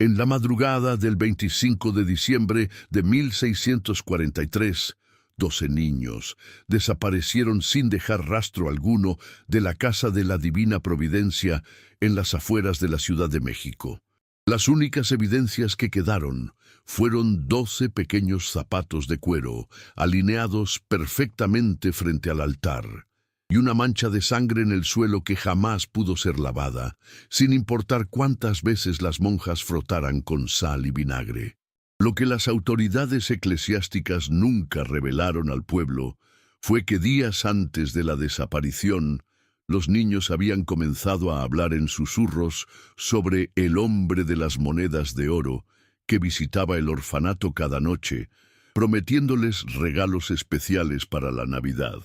En la madrugada del 25 de diciembre de 1643, 12 niños desaparecieron sin dejar rastro alguno de la casa de la Divina Providencia en las afueras de la Ciudad de México. Las únicas evidencias que quedaron fueron 12 pequeños zapatos de cuero, alineados perfectamente frente al altar, y una mancha de sangre en el suelo que jamás pudo ser lavada, sin importar cuántas veces las monjas frotaran con sal y vinagre. Lo que las autoridades eclesiásticas nunca revelaron al pueblo fue que días antes de la desaparición, los niños habían comenzado a hablar en susurros sobre el hombre de las monedas de oro que visitaba el orfanato cada noche, prometiéndoles regalos especiales para la Navidad.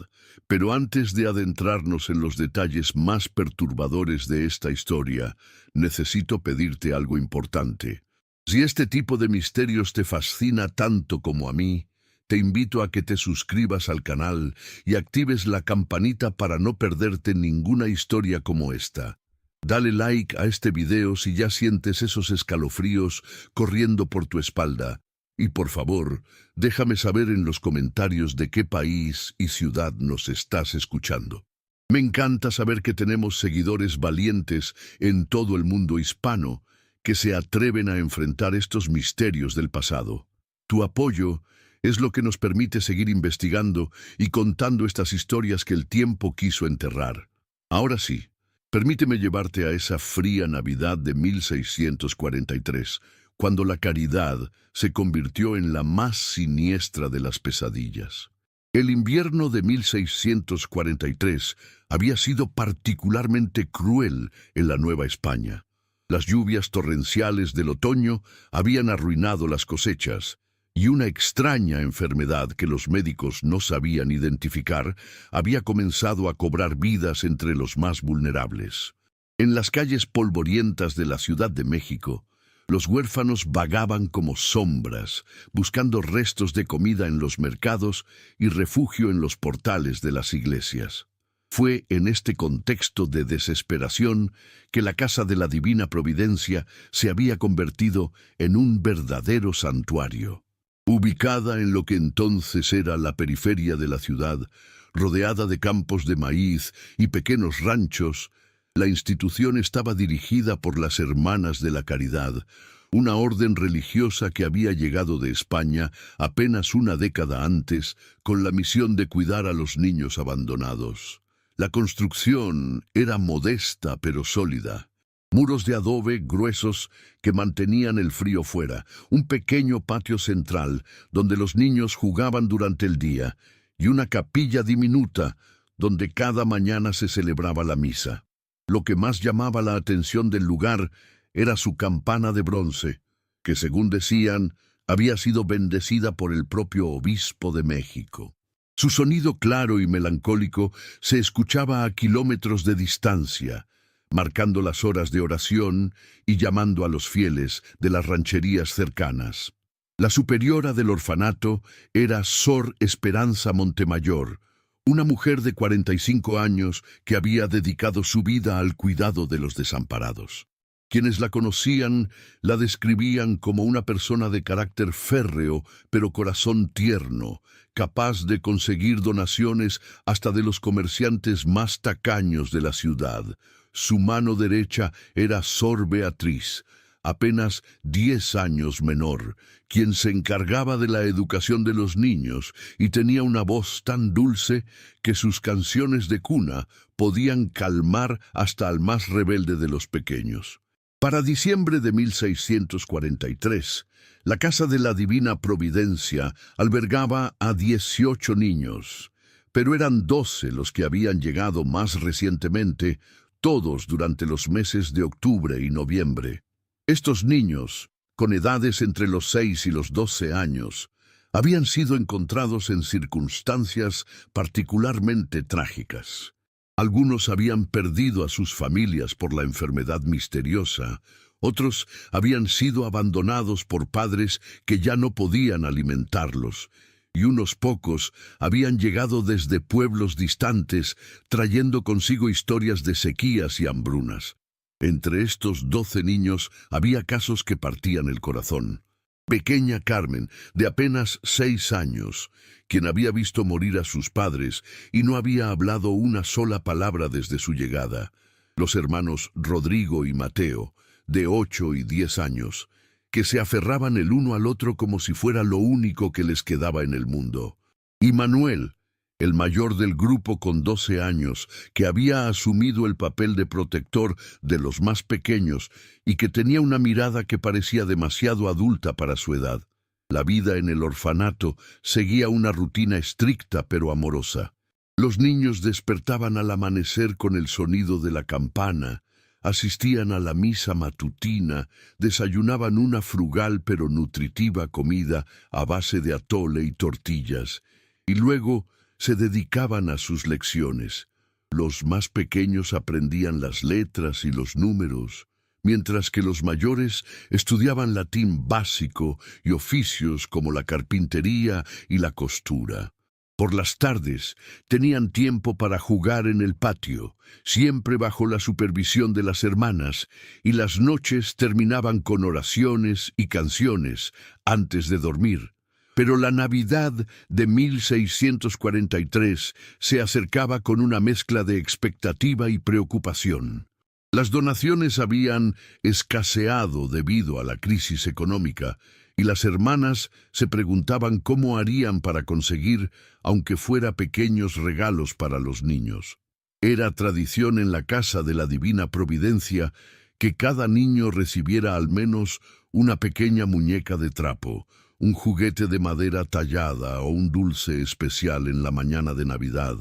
Pero antes de adentrarnos en los detalles más perturbadores de esta historia, necesito pedirte algo importante. Si este tipo de misterios te fascina tanto como a mí, te invito a que te suscribas al canal y actives la campanita para no perderte ninguna historia como esta. Dale like a este video si ya sientes esos escalofríos corriendo por tu espalda. Y por favor, déjame saber en los comentarios de qué país y ciudad nos estás escuchando. Me encanta saber que tenemos seguidores valientes en todo el mundo hispano que se atreven a enfrentar estos misterios del pasado. Tu apoyo es lo que nos permite seguir investigando y contando estas historias que el tiempo quiso enterrar. Ahora sí, permíteme llevarte a esa fría Navidad de 1643, cuando la caridad se convirtió en la más siniestra de las pesadillas. El invierno de 1643 había sido particularmente cruel en la Nueva España. Las lluvias torrenciales del otoño habían arruinado las cosechas, y una extraña enfermedad que los médicos no sabían identificar había comenzado a cobrar vidas entre los más vulnerables. En las calles polvorientas de la Ciudad de México, los huérfanos vagaban como sombras, buscando restos de comida en los mercados y refugio en los portales de las iglesias. Fue en este contexto de desesperación que la Casa de la Divina Providencia se había convertido en un verdadero santuario. Ubicada en lo que entonces era la periferia de la ciudad, rodeada de campos de maíz y pequeños ranchos, la institución estaba dirigida por las Hermanas de la Caridad, una orden religiosa que había llegado de España apenas una década antes con la misión de cuidar a los niños abandonados. La construcción era modesta pero sólida. Muros de adobe gruesos que mantenían el frío fuera, un pequeño patio central donde los niños jugaban durante el día y una capilla diminuta donde cada mañana se celebraba la misa. Lo que más llamaba la atención del lugar era su campana de bronce, que según decían, había sido bendecida por el propio obispo de México. Su sonido claro y melancólico se escuchaba a kilómetros de distancia, marcando las horas de oración y llamando a los fieles de las rancherías cercanas. La superiora del orfanato era Sor Esperanza Montemayor, una mujer de 45 años que había dedicado su vida al cuidado de los desamparados. Quienes la conocían la describían como una persona de carácter férreo, pero corazón tierno, capaz de conseguir donaciones hasta de los comerciantes más tacaños de la ciudad. Su mano derecha era Sor Beatriz, apenas 10 años menor, quien se encargaba de la educación de los niños y tenía una voz tan dulce que sus canciones de cuna podían calmar hasta al más rebelde de los pequeños. Para diciembre de 1643, la Casa de la Divina Providencia albergaba a 18 niños, pero eran 12 los que habían llegado más recientemente, todos durante los meses de octubre y noviembre. Estos niños, con edades entre los 6 y los 12 años, habían sido encontrados en circunstancias particularmente trágicas. Algunos habían perdido a sus familias por la enfermedad misteriosa, otros habían sido abandonados por padres que ya no podían alimentarlos, y unos pocos habían llegado desde pueblos distantes trayendo consigo historias de sequías y hambrunas. Entre estos 12 niños había casos que partían el corazón. Pequeña Carmen, de apenas 6 años, quien había visto morir a sus padres y no había hablado una sola palabra desde su llegada. Los hermanos Rodrigo y Mateo, de 8 y 10 años, que se aferraban el uno al otro como si fuera lo único que les quedaba en el mundo. Y Manuel, el mayor del grupo con 12 años, que había asumido el papel de protector de los más pequeños y que tenía una mirada que parecía demasiado adulta para su edad. La vida en el orfanato seguía una rutina estricta pero amorosa. Los niños despertaban al amanecer con el sonido de la campana, asistían a la misa matutina, desayunaban una frugal pero nutritiva comida a base de atole y tortillas, y luego se dedicaban a sus lecciones. Los más pequeños aprendían las letras y los números, mientras que los mayores estudiaban latín básico y oficios como la carpintería y la costura. Por las tardes tenían tiempo para jugar en el patio, siempre bajo la supervisión de las hermanas, y las noches terminaban con oraciones y canciones antes de dormir. Pero la Navidad de 1643 se acercaba con una mezcla de expectativa y preocupación. Las donaciones habían escaseado debido a la crisis económica, y las hermanas se preguntaban cómo harían para conseguir, aunque fuera pequeños regalos para los niños. Era tradición en la casa de la Divina Providencia que cada niño recibiera al menos una pequeña muñeca de trapo, un juguete de madera tallada o un dulce especial en la mañana de Navidad,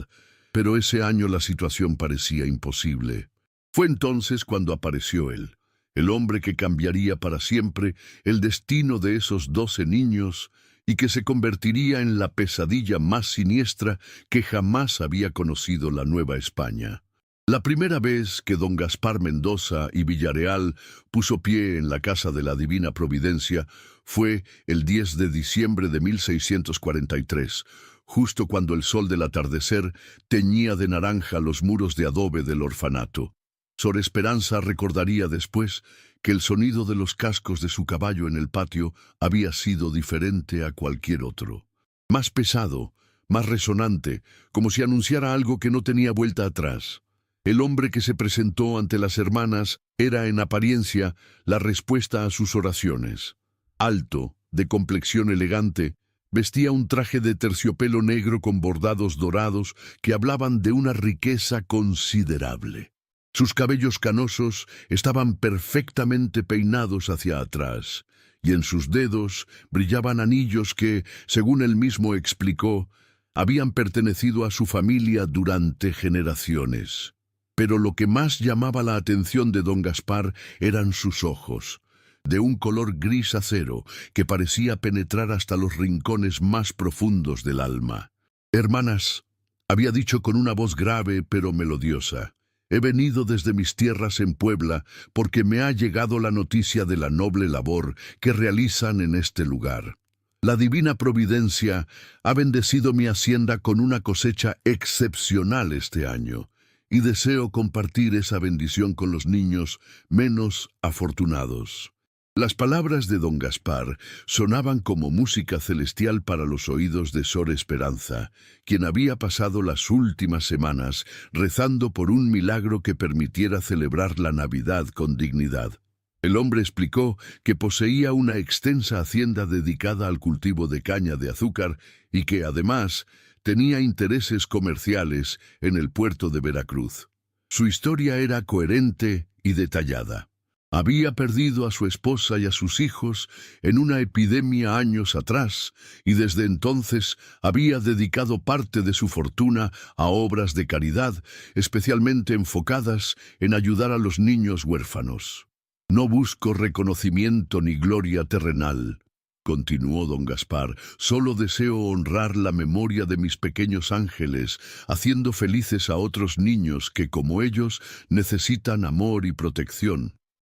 pero ese año la situación parecía imposible. Fue entonces cuando apareció él, el hombre que cambiaría para siempre el destino de esos 12 niños y que se convertiría en la pesadilla más siniestra que jamás había conocido la Nueva España. La primera vez que don Gaspar Mendoza y Villarreal puso pie en la casa de la Divina Providencia fue el 10 de diciembre de 1643, justo cuando el sol del atardecer teñía de naranja los muros de adobe del orfanato. Sor Esperanza recordaría después que el sonido de los cascos de su caballo en el patio había sido diferente a cualquier otro. Más pesado, más resonante, como si anunciara algo que no tenía vuelta atrás. El hombre que se presentó ante las hermanas era, en apariencia, la respuesta a sus oraciones. Alto, de complexión elegante, vestía un traje de terciopelo negro con bordados dorados que hablaban de una riqueza considerable. Sus cabellos canosos estaban perfectamente peinados hacia atrás, y en sus dedos brillaban anillos que, según él mismo explicó, habían pertenecido a su familia durante generaciones. Pero lo que más llamaba la atención de don Gaspar eran sus ojos, de un color gris acero que parecía penetrar hasta los rincones más profundos del alma. «Hermanas», había dicho con una voz grave pero melodiosa, «he venido desde mis tierras en Puebla porque me ha llegado la noticia de la noble labor que realizan en este lugar. La Divina Providencia ha bendecido mi hacienda con una cosecha excepcional este año, y deseo compartir esa bendición con los niños menos afortunados». Las palabras de don Gaspar sonaban como música celestial para los oídos de Sor Esperanza, quien había pasado las últimas semanas rezando por un milagro que permitiera celebrar la Navidad con dignidad. El hombre explicó que poseía una extensa hacienda dedicada al cultivo de caña de azúcar y que, además, tenía intereses comerciales en el puerto de Veracruz. Su historia era coherente y detallada. Había perdido a su esposa y a sus hijos en una epidemia años atrás, y desde entonces había dedicado parte de su fortuna a obras de caridad, especialmente enfocadas en ayudar a los niños huérfanos. «No busco reconocimiento ni gloria terrenal», continuó don Gaspar, «solo deseo honrar la memoria de mis pequeños ángeles, haciendo felices a otros niños que, como ellos, necesitan amor y protección.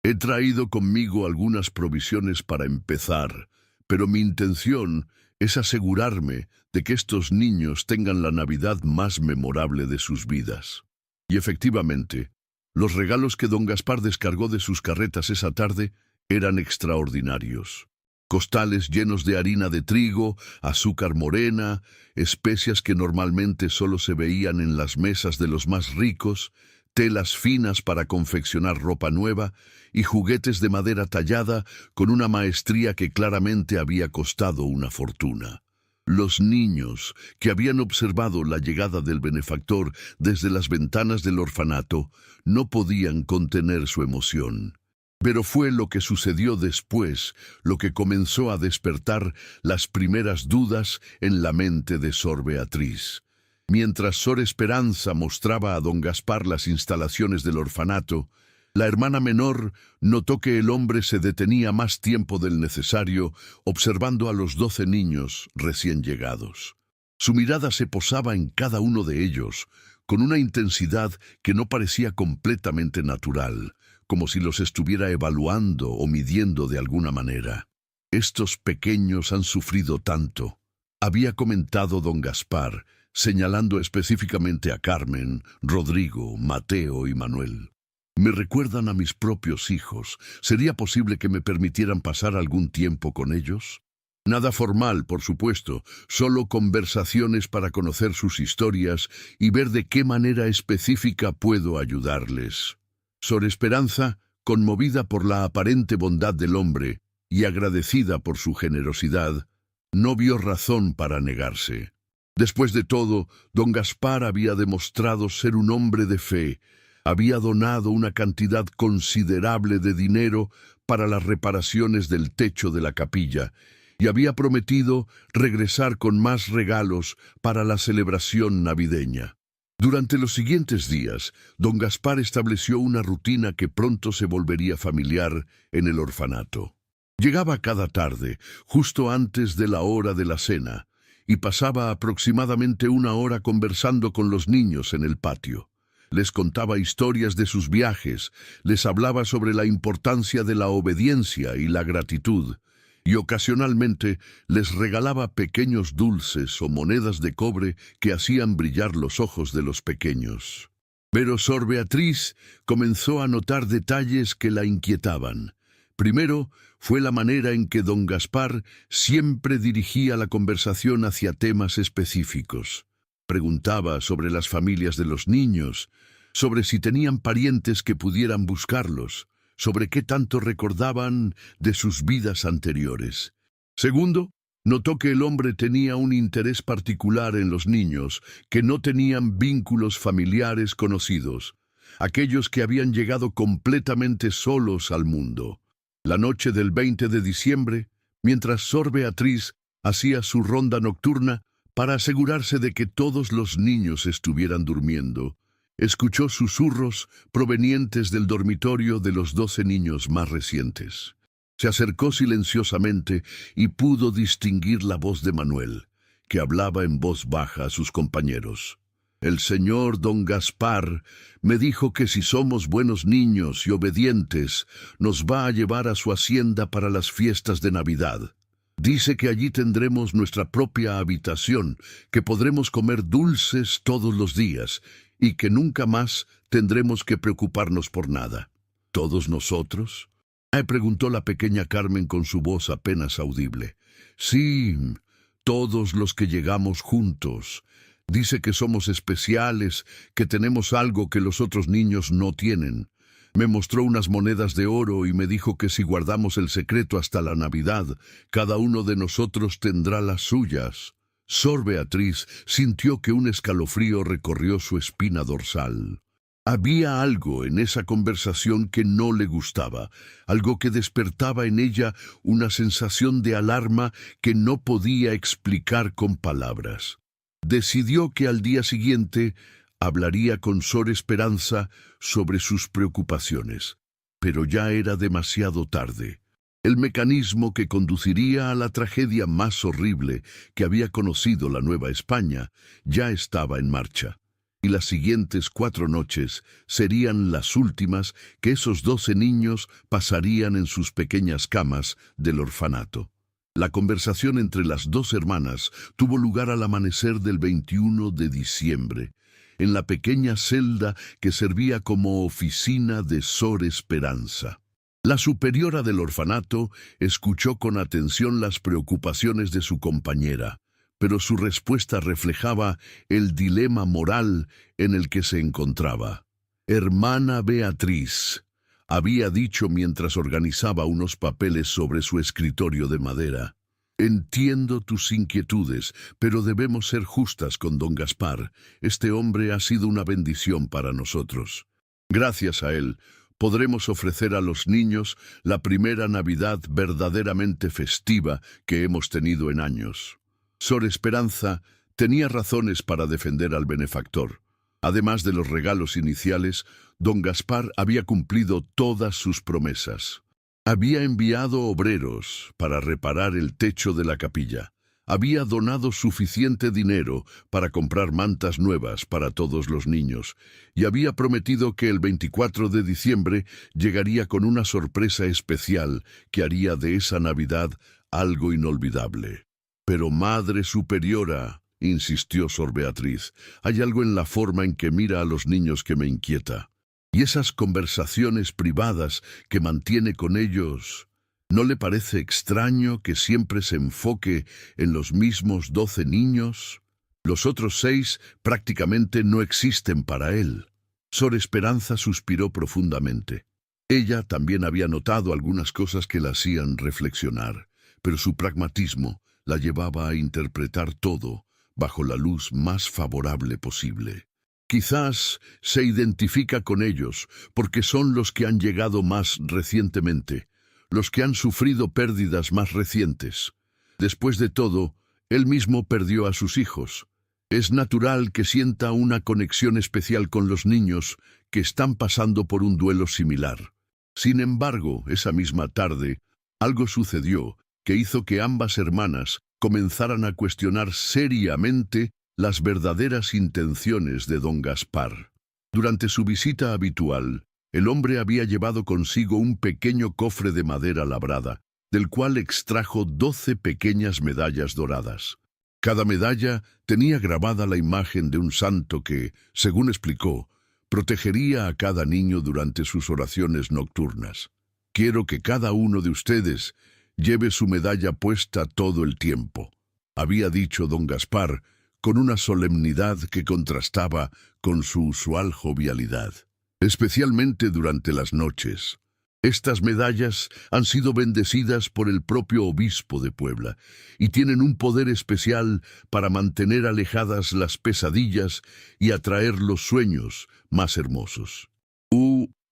He traído conmigo algunas provisiones para empezar, pero mi intención es asegurarme de que estos niños tengan la Navidad más memorable de sus vidas». Y efectivamente, Los regalos que don Gaspar descargó de sus carretas esa tarde eran extraordinarios. Costales llenos de harina de trigo, azúcar morena, especias que normalmente solo se veían en las mesas de los más ricos, telas finas para confeccionar ropa nueva y juguetes de madera tallada con una maestría que claramente había costado una fortuna. Los niños, que habían observado la llegada del benefactor desde las ventanas del orfanato, no podían contener su emoción. Pero fue lo que sucedió después lo que comenzó a despertar las primeras dudas en la mente de Sor Beatriz. Mientras Sor Esperanza mostraba a don Gaspar las instalaciones del orfanato, la hermana menor notó que el hombre se detenía más tiempo del necesario observando a los 12 niños recién llegados. Su mirada se posaba en cada uno de ellos con una intensidad que no parecía completamente natural, como si los estuviera evaluando o midiendo de alguna manera. «Estos pequeños han sufrido tanto», había comentado don Gaspar, señalando específicamente a Carmen, Rodrigo, Mateo y Manuel. «Me recuerdan a mis propios hijos. ¿Sería posible que me permitieran pasar algún tiempo con ellos?» Nada formal, por supuesto, solo conversaciones para conocer sus historias y ver de qué manera específica puedo ayudarles. Sor Esperanza, conmovida por la aparente bondad del hombre y agradecida por su generosidad, no vio razón para negarse. Después de todo, don Gaspar había demostrado ser un hombre de fe, había donado una cantidad considerable de dinero para las reparaciones del techo de la capilla y había prometido regresar con más regalos para la celebración navideña. Durante los siguientes días, don Gaspar estableció una rutina que pronto se volvería familiar en el orfanato. Llegaba cada tarde, justo antes de la hora de la cena, y pasaba aproximadamente una hora conversando con los niños en el patio. Les contaba historias de sus viajes, les hablaba sobre la importancia de la obediencia y la gratitud, y ocasionalmente les regalaba pequeños dulces o monedas de cobre que hacían brillar los ojos de los pequeños. Pero Sor Beatriz comenzó a notar detalles que la inquietaban. Primero, fue la manera en que don Gaspar siempre dirigía la conversación hacia temas específicos. Preguntaba sobre las familias de los niños, sobre si tenían parientes que pudieran buscarlos, sobre qué tanto recordaban de sus vidas anteriores. Segundo, notó que el hombre tenía un interés particular en los niños que no tenían vínculos familiares conocidos, aquellos que habían llegado completamente solos al mundo. La noche del 20 de diciembre, mientras Sor Beatriz hacía su ronda nocturna para asegurarse de que todos los niños estuvieran durmiendo, escuchó susurros provenientes del dormitorio de los 12 niños más recientes. Se acercó silenciosamente y pudo distinguir la voz de Manuel, que hablaba en voz baja a sus compañeros. «El señor don Gaspar me dijo que si somos buenos niños y obedientes, nos va a llevar a su hacienda para las fiestas de Navidad. Dice que allí tendremos nuestra propia habitación, que podremos comer dulces todos los días y que nunca más tendremos que preocuparnos por nada». «¿Todos nosotros?», preguntó la pequeña Carmen con su voz apenas audible. «Sí, todos los que llegamos juntos. Dice que somos especiales, que tenemos algo que los otros niños no tienen. Me mostró unas monedas de oro y me dijo que si guardamos el secreto hasta la Navidad, cada uno de nosotros tendrá las suyas». Sor Beatriz sintió que un escalofrío recorrió su espina dorsal. Había algo en esa conversación que no le gustaba, algo que despertaba en ella una sensación de alarma que no podía explicar con palabras. Decidió que al día siguiente hablaría con Sor Esperanza sobre sus preocupaciones, pero ya era demasiado tarde. El mecanismo que conduciría a la tragedia más horrible que había conocido la Nueva España ya estaba en marcha, y las siguientes 4 noches serían las últimas que esos 12 niños pasarían en sus pequeñas camas del orfanato. La conversación entre las 2 hermanas tuvo lugar al amanecer del 21 de diciembre, en la pequeña celda que servía como oficina de Sor Esperanza. La superiora del orfanato escuchó con atención las preocupaciones de su compañera, pero su respuesta reflejaba el dilema moral en el que se encontraba. «Hermana Beatriz», había dicho mientras organizaba unos papeles sobre su escritorio de madera. «Entiendo tus inquietudes, pero debemos ser justas con don Gaspar. Este hombre ha sido una bendición para nosotros. Gracias a él, podremos ofrecer a los niños la primera Navidad verdaderamente festiva que hemos tenido en años». Sor Esperanza tenía razones para defender al benefactor. Además de los regalos iniciales, don Gaspar había cumplido todas sus promesas. Había enviado obreros para reparar el techo de la capilla. Había donado suficiente dinero para comprar mantas nuevas para todos los niños y había prometido que el 24 de diciembre llegaría con una sorpresa especial que haría de esa Navidad algo inolvidable. «Pero, Madre Superiora», insistió Sor Beatriz, «hay algo en la forma en que mira a los niños que me inquieta. Y esas conversaciones privadas que mantiene con ellos, ¿no le parece extraño que siempre se enfoque en los mismos 12 niños? Los otros 6 prácticamente no existen para él». Sor Esperanza suspiró profundamente. Ella también había notado algunas cosas que la hacían reflexionar, pero su pragmatismo la llevaba a interpretar todo bajo la luz más favorable posible. Quizás se identifica con ellos porque son los que han llegado más recientemente, los que han sufrido pérdidas más recientes. Después de todo, él mismo perdió a sus hijos. Es natural que sienta una conexión especial con los niños que están pasando por un duelo similar. Sin embargo, esa misma tarde, algo sucedió que hizo que ambas hermanas comenzaran a cuestionar seriamente las verdaderas intenciones de don Gaspar. Durante su visita habitual, el hombre había llevado consigo un pequeño cofre de madera labrada, del cual extrajo 12 pequeñas medallas doradas. Cada medalla tenía grabada la imagen de un santo que, según explicó, protegería a cada niño durante sus oraciones nocturnas. «Quiero que cada uno de ustedes lleve su medalla puesta todo el tiempo», había dicho don Gaspar, con una solemnidad que contrastaba con su usual jovialidad. «Especialmente durante las noches. Estas medallas han sido bendecidas por el propio obispo de Puebla y tienen un poder especial para mantener alejadas las pesadillas y atraer los sueños más hermosos».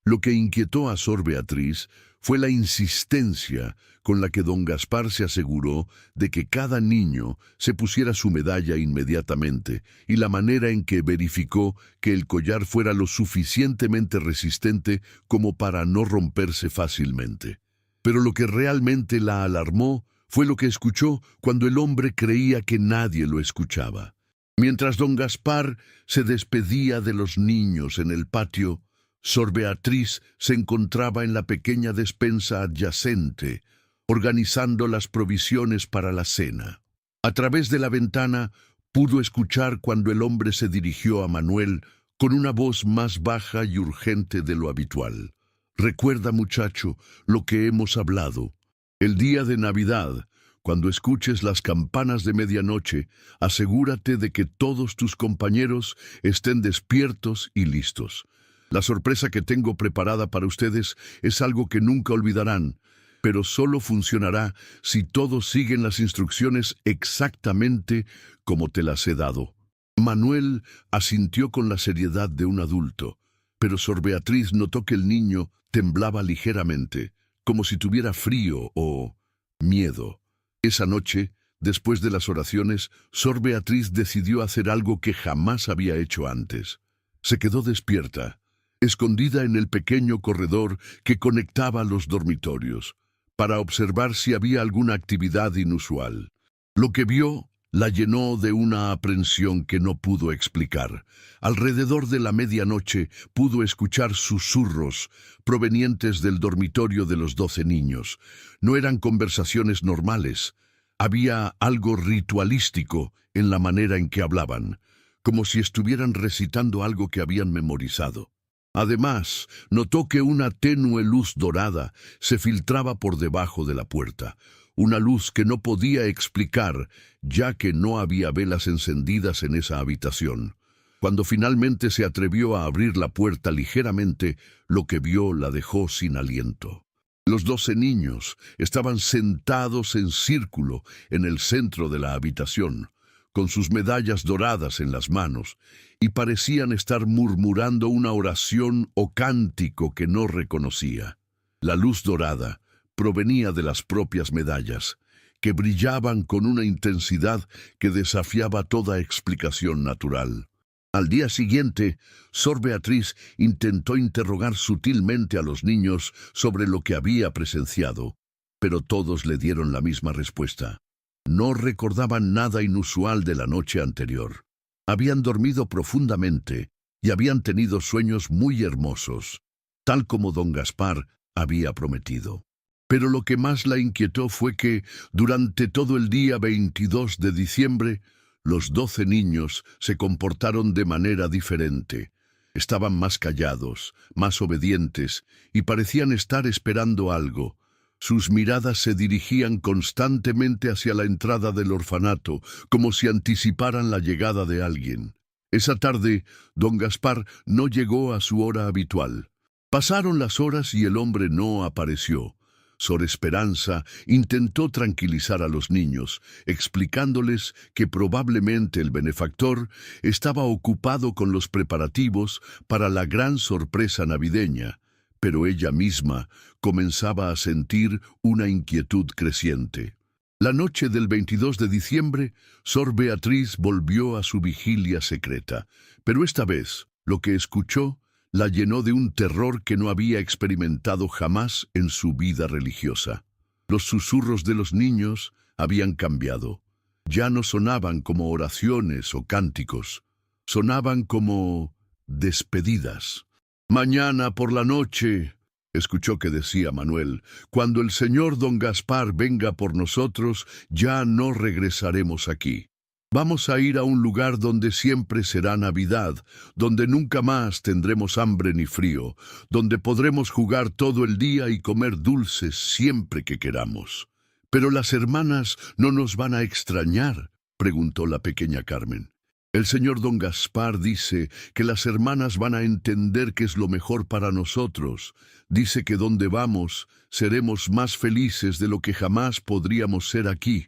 Lo que inquietó a Sor Beatriz fue la insistencia con la que don Gaspar se aseguró de que cada niño se pusiera su medalla inmediatamente y la manera en que verificó que el collar fuera lo suficientemente resistente como para no romperse fácilmente. Pero lo que realmente la alarmó fue lo que escuchó cuando el hombre creía que nadie lo escuchaba. Mientras don Gaspar se despedía de los niños en el patio, Sor Beatriz se encontraba en la pequeña despensa adyacente, organizando las provisiones para la cena. A través de la ventana pudo escuchar cuando el hombre se dirigió a Manuel con una voz más baja y urgente de lo habitual. «Recuerda, muchacho, lo que hemos hablado. El día de Navidad, cuando escuches las campanas de medianoche, asegúrate de que todos tus compañeros estén despiertos y listos. La sorpresa que tengo preparada para ustedes es algo que nunca olvidarán, pero solo funcionará si todos siguen las instrucciones exactamente como te las he dado». Manuel asintió con la seriedad de un adulto, pero Sor Beatriz notó que el niño temblaba ligeramente, como si tuviera frío o miedo. Esa noche, después de las oraciones, Sor Beatriz decidió hacer algo que jamás había hecho antes. Se quedó despierta, escondida en el pequeño corredor que conectaba los dormitorios, para observar si había alguna actividad inusual. Lo que vio la llenó de una aprensión que no pudo explicar. Alrededor de la medianoche pudo escuchar susurros provenientes del dormitorio de los 12 niños. No eran conversaciones normales. Había algo ritualístico en la manera en que hablaban, como si estuvieran recitando algo que habían memorizado. Además, notó que una tenue luz dorada se filtraba por debajo de la puerta, una luz que no podía explicar, ya que no había velas encendidas en esa habitación. Cuando finalmente se atrevió a abrir la puerta ligeramente, lo que vio la dejó sin aliento. Los 12 niños estaban sentados en círculo en el centro de la habitación, con sus medallas doradas en las manos, y parecían estar murmurando una oración o cántico que no reconocía. La luz dorada provenía de las propias medallas, que brillaban con una intensidad que desafiaba toda explicación natural. Al día siguiente, Sor Beatriz intentó interrogar sutilmente a los niños sobre lo que había presenciado, pero todos le dieron la misma respuesta. No recordaban nada inusual de la noche anterior. Habían dormido profundamente y habían tenido sueños muy hermosos, tal como don Gaspar había prometido. Pero lo que más la inquietó fue que, durante todo el día 22 de diciembre, los 12 niños se comportaron de manera diferente. Estaban más callados, más obedientes, y parecían estar esperando algo. Sus miradas se dirigían constantemente hacia la entrada del orfanato, como si anticiparan la llegada de alguien. Esa tarde, don Gaspar no llegó a su hora habitual. Pasaron las horas y el hombre no apareció. Sor Esperanza intentó tranquilizar a los niños, explicándoles que probablemente el benefactor estaba ocupado con los preparativos para la gran sorpresa navideña, pero ella misma comenzaba a sentir una inquietud creciente. La noche del 22 de diciembre, Sor Beatriz volvió a su vigilia secreta, pero esta vez lo que escuchó la llenó de un terror que no había experimentado jamás en su vida religiosa. Los susurros de los niños habían cambiado. Ya no sonaban como oraciones o cánticos, sonaban como despedidas. «Mañana por la noche», escuchó que decía Manuel, «cuando el señor don Gaspar venga por nosotros, ya no regresaremos aquí. Vamos a ir a un lugar donde siempre será Navidad, donde nunca más tendremos hambre ni frío, donde podremos jugar todo el día y comer dulces siempre que queramos». «¿Pero las hermanas no nos van a extrañar?», preguntó la pequeña Carmen. «El señor don Gaspar dice que las hermanas van a entender que es lo mejor para nosotros. Dice que donde vamos seremos más felices de lo que jamás podríamos ser aquí».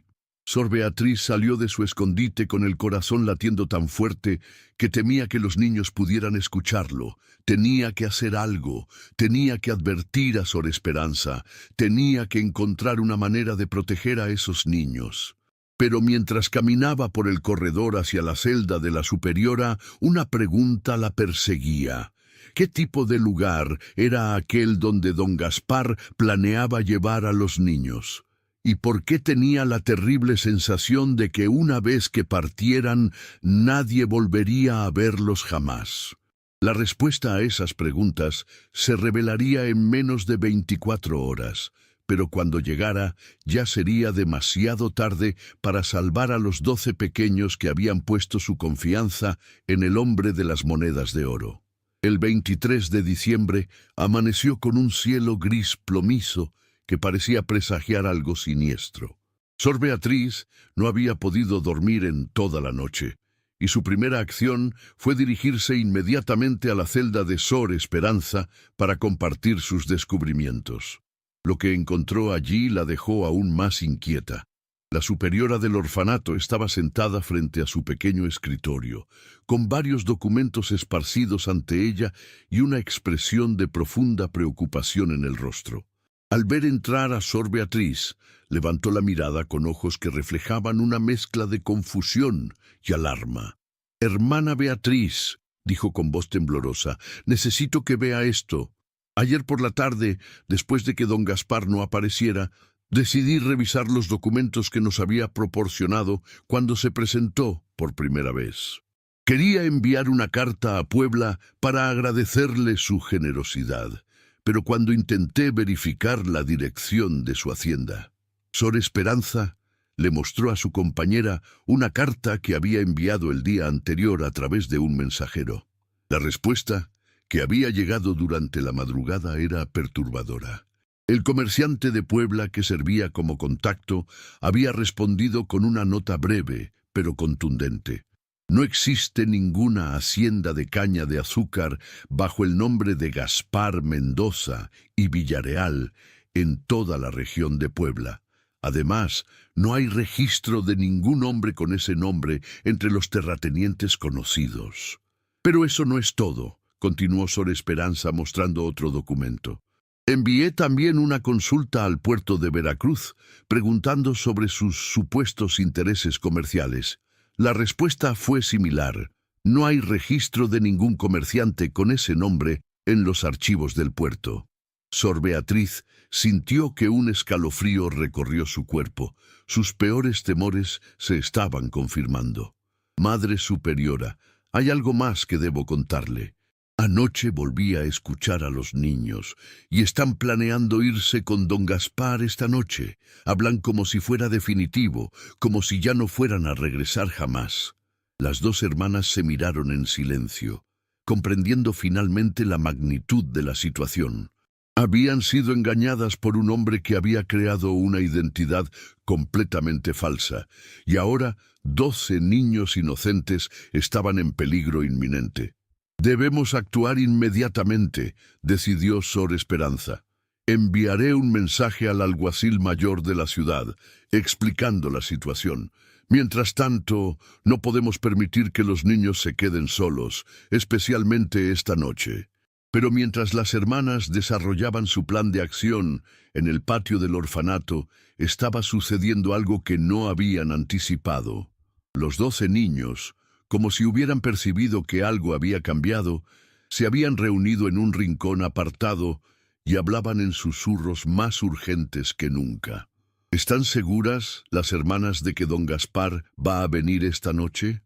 Sor Beatriz salió de su escondite con el corazón latiendo tan fuerte que temía que los niños pudieran escucharlo. Tenía que hacer algo, tenía que advertir a Sor Esperanza, tenía que encontrar una manera de proteger a esos niños. Pero mientras caminaba por el corredor hacia la celda de la superiora, una pregunta la perseguía. ¿Qué tipo de lugar era aquel donde don Gaspar planeaba llevar a los niños? ¿Y por qué tenía la terrible sensación de que una vez que partieran, nadie volvería a verlos jamás? La respuesta a esas preguntas se revelaría en menos de 24 horas, pero cuando llegara ya sería demasiado tarde para salvar a los 12 pequeños que habían puesto su confianza en el hombre de las monedas de oro. El 23 de diciembre amaneció con un cielo gris plomizo que parecía presagiar algo siniestro. Sor Beatriz no había podido dormir en toda la noche, y su primera acción fue dirigirse inmediatamente a la celda de Sor Esperanza para compartir sus descubrimientos. Lo que encontró allí la dejó aún más inquieta. La superiora del orfanato estaba sentada frente a su pequeño escritorio, con varios documentos esparcidos ante ella y una expresión de profunda preocupación en el rostro. Al ver entrar a Sor Beatriz, levantó la mirada con ojos que reflejaban una mezcla de confusión y alarma. «Hermana Beatriz», dijo con voz temblorosa, «necesito que vea esto. Ayer por la tarde, después de que don Gaspar no apareciera, decidí revisar los documentos que nos había proporcionado cuando se presentó por primera vez. Quería enviar una carta a Puebla para agradecerle su generosidad, pero cuando intenté verificar la dirección de su hacienda, Sor Esperanza Le mostró a su compañera una carta que había enviado el día anterior a través de un mensajero. La respuesta, que había llegado durante la madrugada, era perturbadora. El comerciante de Puebla que servía como contacto había respondido con una nota breve, pero contundente. No existe ninguna hacienda de caña de azúcar bajo el nombre de Gaspar Mendoza y Villareal en toda la región de Puebla. Además, no hay registro de ningún hombre con ese nombre entre los terratenientes conocidos. Pero eso no es todo, continuó Sor Esperanza mostrando otro documento. Envié también una consulta al puerto de Veracruz, preguntando sobre sus supuestos intereses comerciales. La respuesta fue similar. No hay registro de ningún comerciante con ese nombre en los archivos del puerto. Sor Beatriz sintió que un escalofrío recorrió su cuerpo. Sus peores temores se estaban confirmando. Madre Superiora, hay algo más que debo contarle. Anoche volví a escuchar a los niños y están planeando irse con don Gaspar esta noche. Hablan como si fuera definitivo, como si ya no fueran a regresar jamás. Las dos hermanas se miraron en silencio, comprendiendo finalmente la magnitud de la situación. Habían sido engañadas por un hombre que había creado una identidad completamente falsa, y ahora 12 niños inocentes estaban en peligro inminente. Debemos actuar inmediatamente, decidió Sor Esperanza. Enviaré un mensaje al alguacil mayor de la ciudad, explicando la situación. Mientras tanto, no podemos permitir que los niños se queden solos, especialmente esta noche. Pero mientras las hermanas desarrollaban su plan de acción, en el patio del orfanato estaba sucediendo algo que no habían anticipado. Los 12 niños, como si hubieran percibido que algo había cambiado, se habían reunido en un rincón apartado y hablaban en susurros más urgentes que nunca. ¿Están seguras las hermanas de que don Gaspar va a venir esta noche?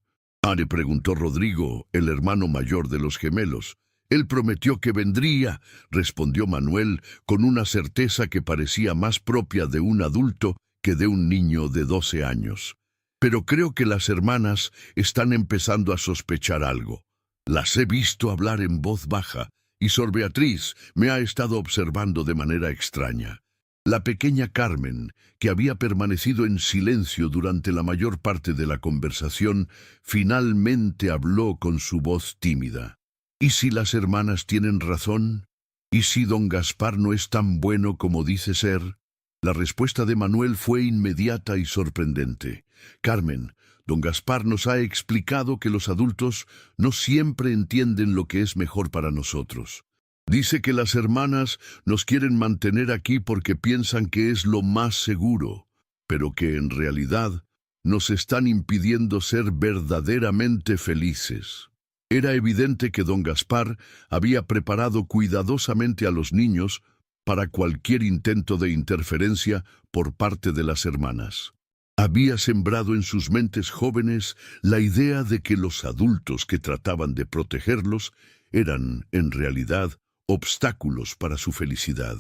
Le preguntó Rodrigo, el hermano mayor de los gemelos. Él prometió que vendría, respondió Manuel con una certeza que parecía más propia de un adulto que de un niño de 12 años. Pero creo que las hermanas están empezando a sospechar algo. Las he visto hablar en voz baja, y Sor Beatriz me ha estado observando de manera extraña. La pequeña Carmen, que había permanecido en silencio durante la mayor parte de la conversación, finalmente habló con su voz tímida. ¿Y si las hermanas tienen razón? ¿Y si don Gaspar no es tan bueno como dice ser? La respuesta de Manuel fue inmediata y sorprendente. Carmen, don Gaspar nos ha explicado que los adultos no siempre entienden lo que es mejor para nosotros. Dice que las hermanas nos quieren mantener aquí porque piensan que es lo más seguro, pero que en realidad nos están impidiendo ser verdaderamente felices. Era evidente que don Gaspar había preparado cuidadosamente a los niños para cualquier intento de interferencia por parte de las hermanas. Había sembrado en sus mentes jóvenes la idea de que los adultos que trataban de protegerlos eran, en realidad, obstáculos para su felicidad.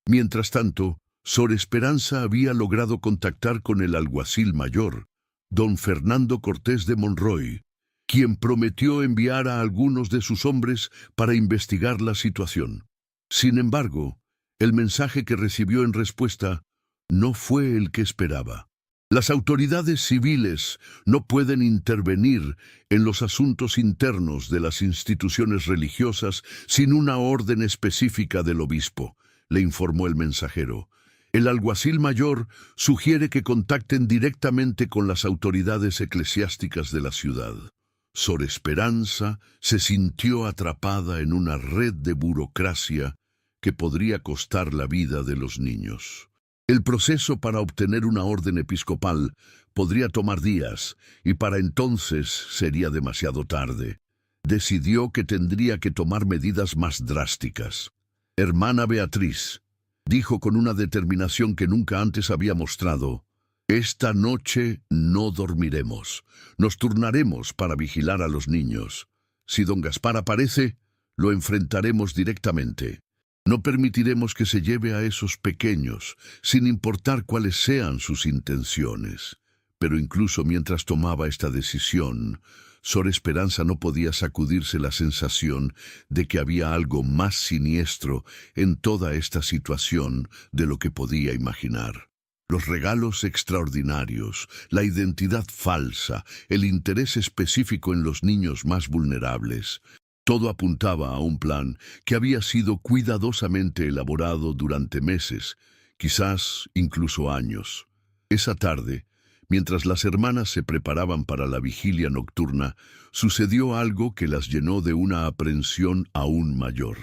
Mientras tanto, Sor Esperanza había logrado contactar con el alguacil mayor, don Fernando Cortés de Monroy, quien prometió enviar a algunos de sus hombres para investigar la situación. Sin embargo, el mensaje que recibió en respuesta no fue el que esperaba. Las autoridades civiles no pueden intervenir en los asuntos internos de las instituciones religiosas sin una orden específica del obispo, le informó el mensajero. El alguacil mayor sugiere que contacten directamente con las autoridades eclesiásticas de la ciudad. Sor Esperanza se sintió atrapada en una red de burocracia que podría costar la vida de los niños. El proceso para obtener una orden episcopal podría tomar días, y para entonces sería demasiado tarde. Decidió que tendría que tomar medidas más drásticas. Hermana Beatriz, dijo con una determinación que nunca antes había mostrado, esta noche no dormiremos. Nos turnaremos para vigilar a los niños. Si don Gaspar aparece, lo enfrentaremos directamente. No permitiremos que se lleve a esos pequeños, sin importar cuáles sean sus intenciones. Pero incluso mientras tomaba esta decisión, Sor Esperanza no podía sacudirse la sensación de que había algo más siniestro en toda esta situación de lo que podía imaginar. Los regalos extraordinarios, la identidad falsa, el interés específico en los niños más vulnerables, todo apuntaba a un plan que había sido cuidadosamente elaborado durante meses, quizás incluso años. Esa tarde, mientras las hermanas se preparaban para la vigilia nocturna, sucedió algo que las llenó de una aprensión aún mayor.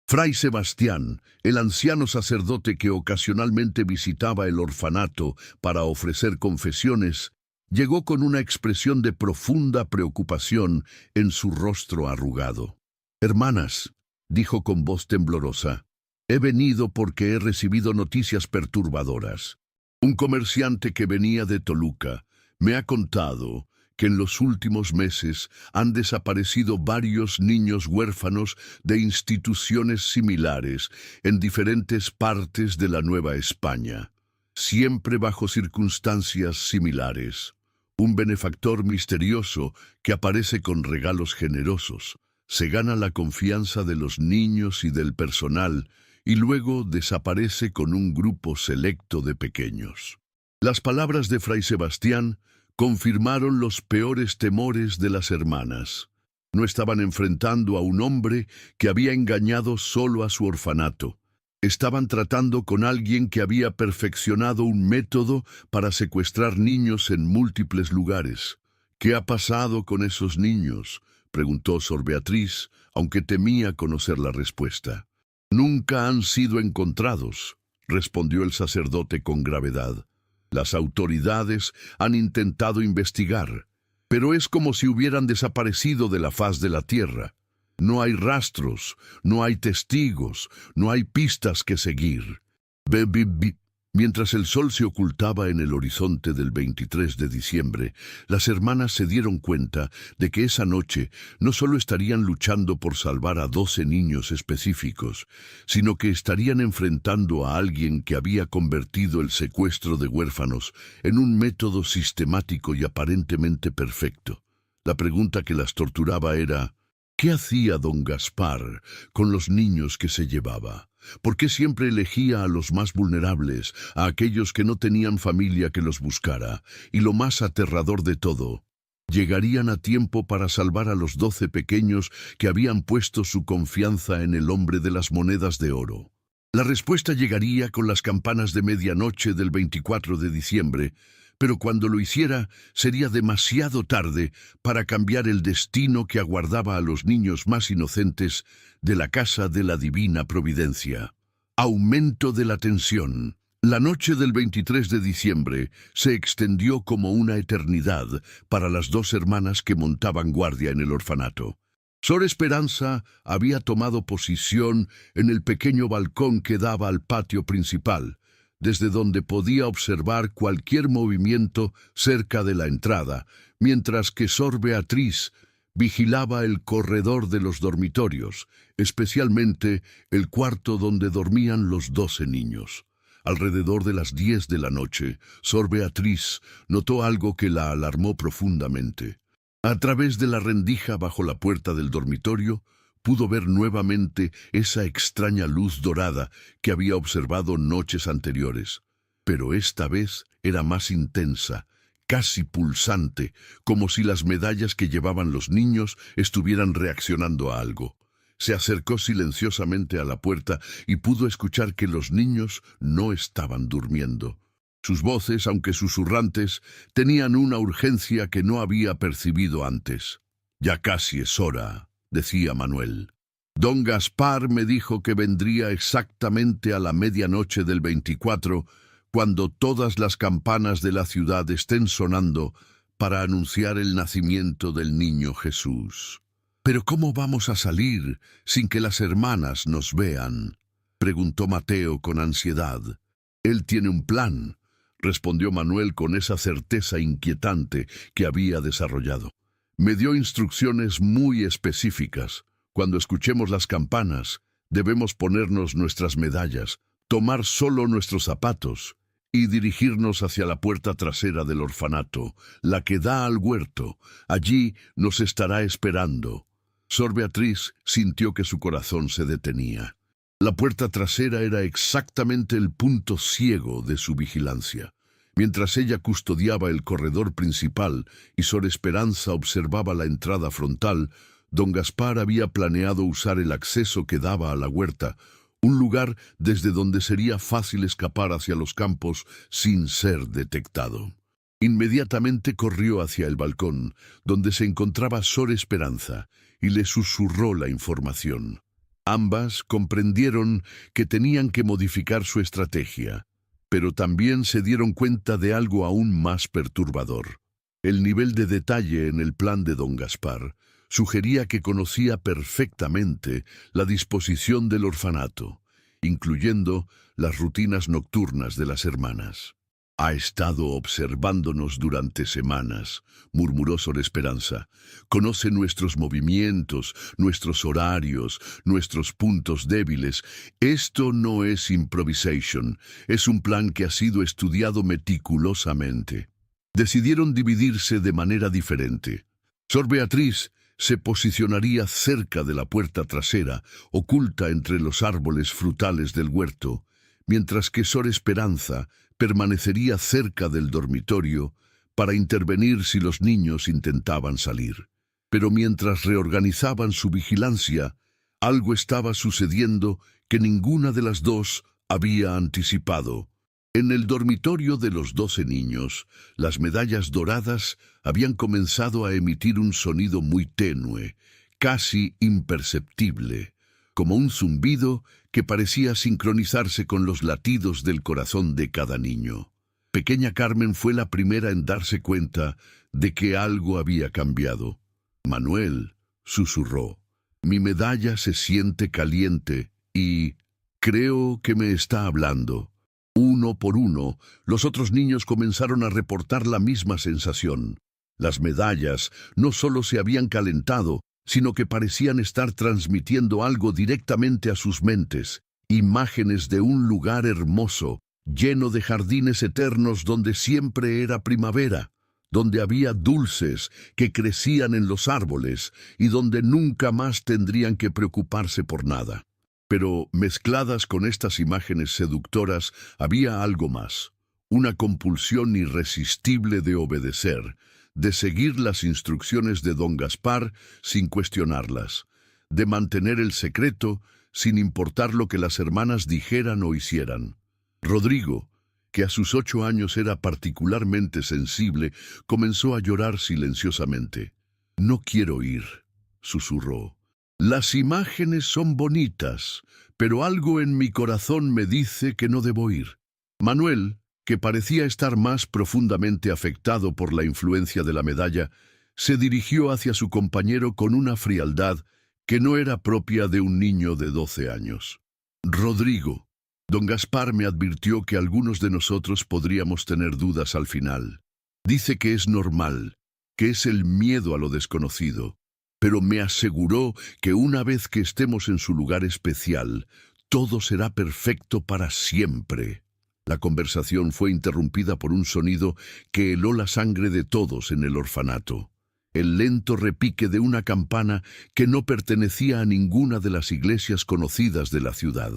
Fray Sebastián, el anciano sacerdote que ocasionalmente visitaba el orfanato para ofrecer confesiones, llegó con una expresión de profunda preocupación en su rostro arrugado. «Hermanas», dijo con voz temblorosa, «he venido porque he recibido noticias perturbadoras. Un comerciante que venía de Toluca me ha contado que en los últimos meses han desaparecido varios niños huérfanos de instituciones similares en diferentes partes de la Nueva España, siempre bajo circunstancias similares. Un benefactor misterioso que aparece con regalos generosos, se gana la confianza de los niños y del personal y luego desaparece con un grupo selecto de pequeños». Las palabras de Fray Sebastián confirmaron los peores temores de las hermanas. No estaban enfrentando a un hombre que había engañado solo a su orfanato. Estaban tratando con alguien que había perfeccionado un método para secuestrar niños en múltiples lugares. «¿Qué ha pasado con esos niños?», preguntó Sor Beatriz, aunque temía conocer la respuesta. «Nunca han sido encontrados», respondió el sacerdote con gravedad. «Las autoridades han intentado investigar, pero es como si hubieran desaparecido de la faz de la tierra. No hay rastros, no hay testigos, no hay pistas que seguir». Mientras el sol se ocultaba en el horizonte del 23 de diciembre, las hermanas se dieron cuenta de que esa noche no solo estarían luchando por salvar a 12 niños específicos, sino que estarían enfrentando a alguien que había convertido el secuestro de huérfanos en un método sistemático y aparentemente perfecto. La pregunta que las torturaba era: ¿qué hacía don Gaspar con los niños que se llevaba? ¿Por qué siempre elegía a los más vulnerables, a aquellos que no tenían familia que los buscara? Y lo más aterrador de todo, ¿llegarían a tiempo para salvar a los 12 pequeños que habían puesto su confianza en el hombre de las monedas de oro? La respuesta llegaría con las campanas de medianoche del 24 de diciembre, pero cuando lo hiciera sería demasiado tarde para cambiar el destino que aguardaba a los niños más inocentes de la casa de la Divina Providencia. Aumento de la tensión. La noche del 23 de diciembre se extendió como una eternidad para las 2 hermanas que montaban guardia en el orfanato. Sor Esperanza había tomado posición en el pequeño balcón que daba al patio principal, desde donde podía observar cualquier movimiento cerca de la entrada, mientras que Sor Beatriz vigilaba el corredor de los dormitorios, especialmente el cuarto donde dormían los 12 niños. Alrededor de las 10 de la noche, Sor Beatriz notó algo que la alarmó profundamente. A través de la rendija bajo la puerta del dormitorio, pudo ver nuevamente esa extraña luz dorada que había observado noches anteriores. Pero esta vez era más intensa, casi pulsante, como si las medallas que llevaban los niños estuvieran reaccionando a algo. Se acercó silenciosamente a la puerta y pudo escuchar que los niños no estaban durmiendo. Sus voces, aunque susurrantes, tenían una urgencia que no había percibido antes. «Ya casi es hora», decía Manuel. «Don Gaspar me dijo que vendría exactamente a la medianoche del 24, cuando todas las campanas de la ciudad estén sonando para anunciar el nacimiento del niño Jesús». «¿Pero cómo vamos a salir sin que las hermanas nos vean?», preguntó Mateo con ansiedad. «Él tiene un plan», respondió Manuel con esa certeza inquietante que había desarrollado. «Me dio instrucciones muy específicas. Cuando escuchemos las campanas, Debemos ponernos nuestras medallas, tomar solo nuestros zapatos y dirigirnos hacia la puerta trasera del orfanato, la que da al huerto. Allí nos estará esperando. Sor Beatriz sintió que su corazón se detenía. La puerta trasera era exactamente el punto ciego de su vigilancia. Mientras ella custodiaba el corredor principal y Sor Esperanza observaba la entrada frontal, don Gaspar había planeado usar el acceso que daba a la huerta, un lugar desde donde sería fácil escapar hacia los campos sin ser detectado. Inmediatamente corrió hacia el balcón, donde se encontraba Sor Esperanza, y le susurró la información. Ambas comprendieron que tenían que modificar su estrategia, pero también se dieron cuenta de algo aún más perturbador. El nivel de detalle en el plan de don Gaspar sugería que conocía perfectamente la disposición del orfanato, incluyendo las rutinas nocturnas de las hermanas. «Ha estado observándonos durante semanas», murmuró Sor Esperanza. «Conoce nuestros movimientos, nuestros horarios, nuestros puntos débiles. Esto no es improvisation, es un plan que ha sido estudiado meticulosamente». Decidieron dividirse de manera diferente. Sor Beatriz se posicionaría cerca de la puerta trasera, oculta entre los árboles frutales del huerto, mientras que Sor Esperanza permanecería cerca del dormitorio para intervenir si los niños intentaban salir. Pero mientras reorganizaban su vigilancia, algo estaba sucediendo que ninguna de las dos había anticipado. En el dormitorio de los 12 niños, las medallas doradas habían comenzado a emitir un sonido muy tenue, casi imperceptible, como un zumbido que parecía sincronizarse con los latidos del corazón de cada niño. Pequeña Carmen fue la primera en darse cuenta de que algo había cambiado. «Manuel», susurró, «mi medalla se siente caliente y creo que me está hablando». Uno por uno, los otros niños comenzaron a reportar la misma sensación. Las medallas no solo se habían calentado, sino que parecían estar transmitiendo algo directamente a sus mentes, imágenes de un lugar hermoso, lleno de jardines eternos donde siempre era primavera, donde había dulces que crecían en los árboles y donde nunca más tendrían que preocuparse por nada. Pero mezcladas con estas imágenes seductoras había algo más, una compulsión irresistible de obedecer, de seguir las instrucciones de don Gaspar sin cuestionarlas, de mantener el secreto sin importar lo que las hermanas dijeran o hicieran. Rodrigo, que a sus 8 años era particularmente sensible, comenzó a llorar silenciosamente. «No quiero ir», susurró. «Las imágenes son bonitas, pero algo en mi corazón me dice que no debo ir». Manuel, que parecía estar más profundamente afectado por la influencia de la medalla, se dirigió hacia su compañero con una frialdad que no era propia de un niño de 12 años. «Rodrigo, don Gaspar me advirtió que algunos de nosotros podríamos tener dudas al final. Dice que es normal, que es el miedo a lo desconocido. Pero me aseguró que una vez que estemos en su lugar especial, todo será perfecto para siempre». La conversación fue interrumpida por un sonido que heló la sangre de todos en el orfanato. El lento repique de una campana que no pertenecía a ninguna de las iglesias conocidas de la ciudad.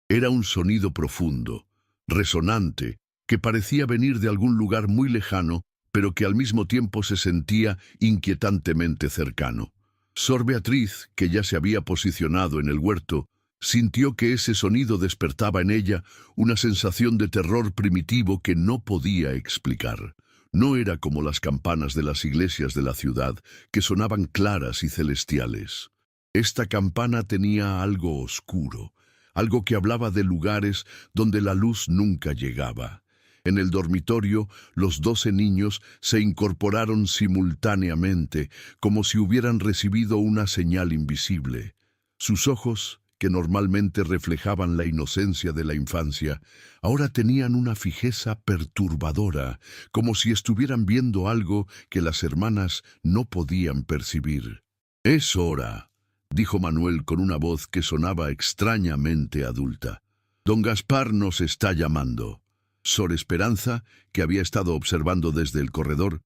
Era un sonido profundo, resonante, que parecía venir de algún lugar muy lejano, pero que al mismo tiempo se sentía inquietantemente cercano. Sor Beatriz, que ya se había posicionado en el huerto, sintió que ese sonido despertaba en ella una sensación de terror primitivo que no podía explicar. No era como las campanas de las iglesias de la ciudad, que sonaban claras y celestiales. Esta campana tenía algo oscuro, algo que hablaba de lugares donde la luz nunca llegaba. En el dormitorio, los 12 niños se incorporaron simultáneamente, como si hubieran recibido una señal invisible. Sus ojos, que normalmente reflejaban la inocencia de la infancia, ahora tenían una fijeza perturbadora, como si estuvieran viendo algo que las hermanas no podían percibir. «Es hora», dijo Manuel con una voz que sonaba extrañamente adulta. Don Gaspar nos está llamando. Sor Esperanza, que había estado observando desde el corredor,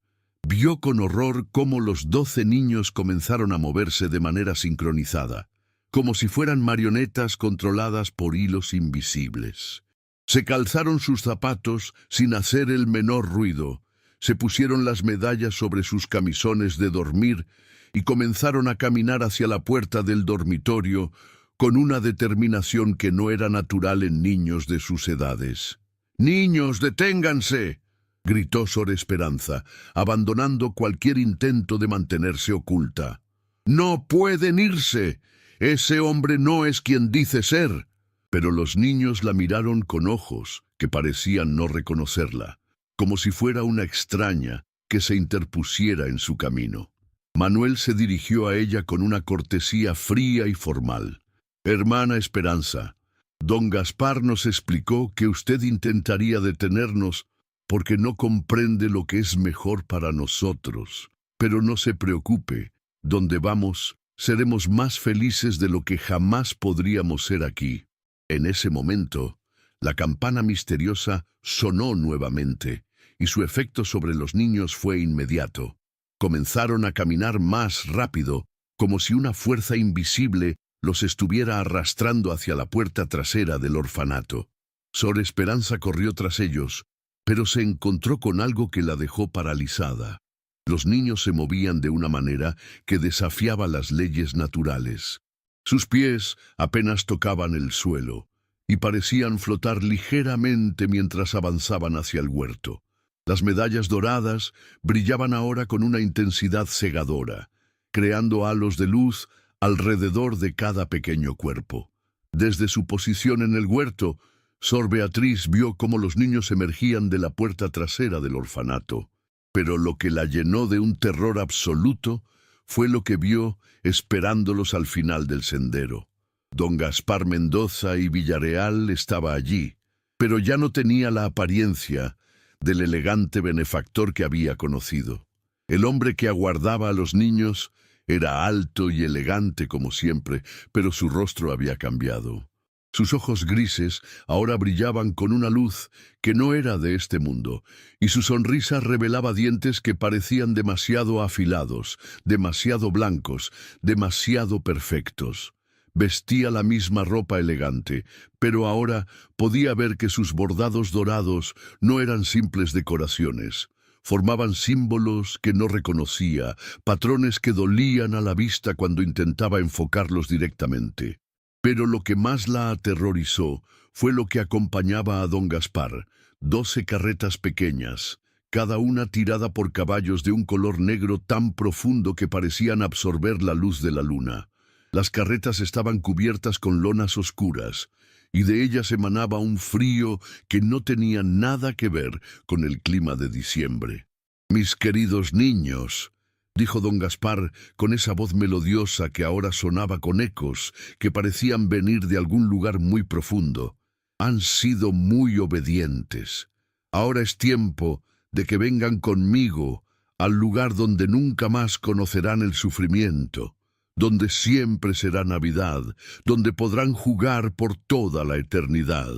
vio con horror cómo los 12 niños comenzaron a moverse de manera sincronizada, como si fueran marionetas controladas por hilos invisibles. Se calzaron sus zapatos sin hacer el menor ruido, se pusieron las medallas sobre sus camisones de dormir y comenzaron a caminar hacia la puerta del dormitorio con una determinación que no era natural en niños de sus edades. «¡Niños, deténganse!», gritó Sor Esperanza, abandonando cualquier intento de mantenerse oculta. «¡No pueden irse! Ese hombre no es quien dice ser». Pero los niños la miraron con ojos que parecían no reconocerla, como si fuera una extraña que se interpusiera en su camino. Manuel se dirigió a ella con una cortesía fría y formal. «Hermana Esperanza, don Gaspar nos explicó que usted intentaría detenernos porque no comprende lo que es mejor para nosotros. Pero no se preocupe, donde vamos, seremos más felices de lo que jamás podríamos ser aquí». En ese momento, la campana misteriosa sonó nuevamente, y su efecto sobre los niños fue inmediato. Comenzaron a caminar más rápido, como si una fuerza invisible los estuviera arrastrando hacia la puerta trasera del orfanato. Sor Esperanza corrió tras ellos, pero se encontró con algo que la dejó paralizada. Los niños se movían de una manera que desafiaba las leyes naturales. Sus pies apenas tocaban el suelo y parecían flotar ligeramente mientras avanzaban hacia el huerto. Las medallas doradas brillaban ahora con una intensidad cegadora, creando halos de luz alrededor de cada pequeño cuerpo. Desde su posición en el huerto, Sor Beatriz vio cómo los niños emergían de la puerta trasera del orfanato. Pero lo que la llenó de un terror absoluto fue lo que vio esperándolos al final del sendero. Don Gaspar Mendoza y Villarreal estaba allí, pero ya no tenía la apariencia del elegante benefactor que había conocido. El hombre que aguardaba a los niños era alto y elegante como siempre, pero su rostro había cambiado. Sus ojos grises ahora brillaban con una luz que no era de este mundo, y su sonrisa revelaba dientes que parecían demasiado afilados, demasiado blancos, demasiado perfectos. Vestía la misma ropa elegante, pero ahora podía ver que sus bordados dorados no eran simples decoraciones. Formaban símbolos que no reconocía, patrones que dolían a la vista cuando intentaba enfocarlos directamente. Pero lo que más la aterrorizó fue lo que acompañaba a don Gaspar: 12 carretas pequeñas, cada una tirada por caballos de un color negro tan profundo que parecían absorber la luz de la luna. Las carretas estaban cubiertas con lonas oscuras, y de ellas emanaba un frío que no tenía nada que ver con el clima de diciembre. «Mis queridos niños», dijo don Gaspar con esa voz melodiosa que ahora sonaba con ecos que parecían venir de algún lugar muy profundo, «han sido muy obedientes. Ahora es tiempo de que vengan conmigo al lugar donde nunca más conocerán el sufrimiento, donde siempre será Navidad, donde podrán jugar por toda la eternidad».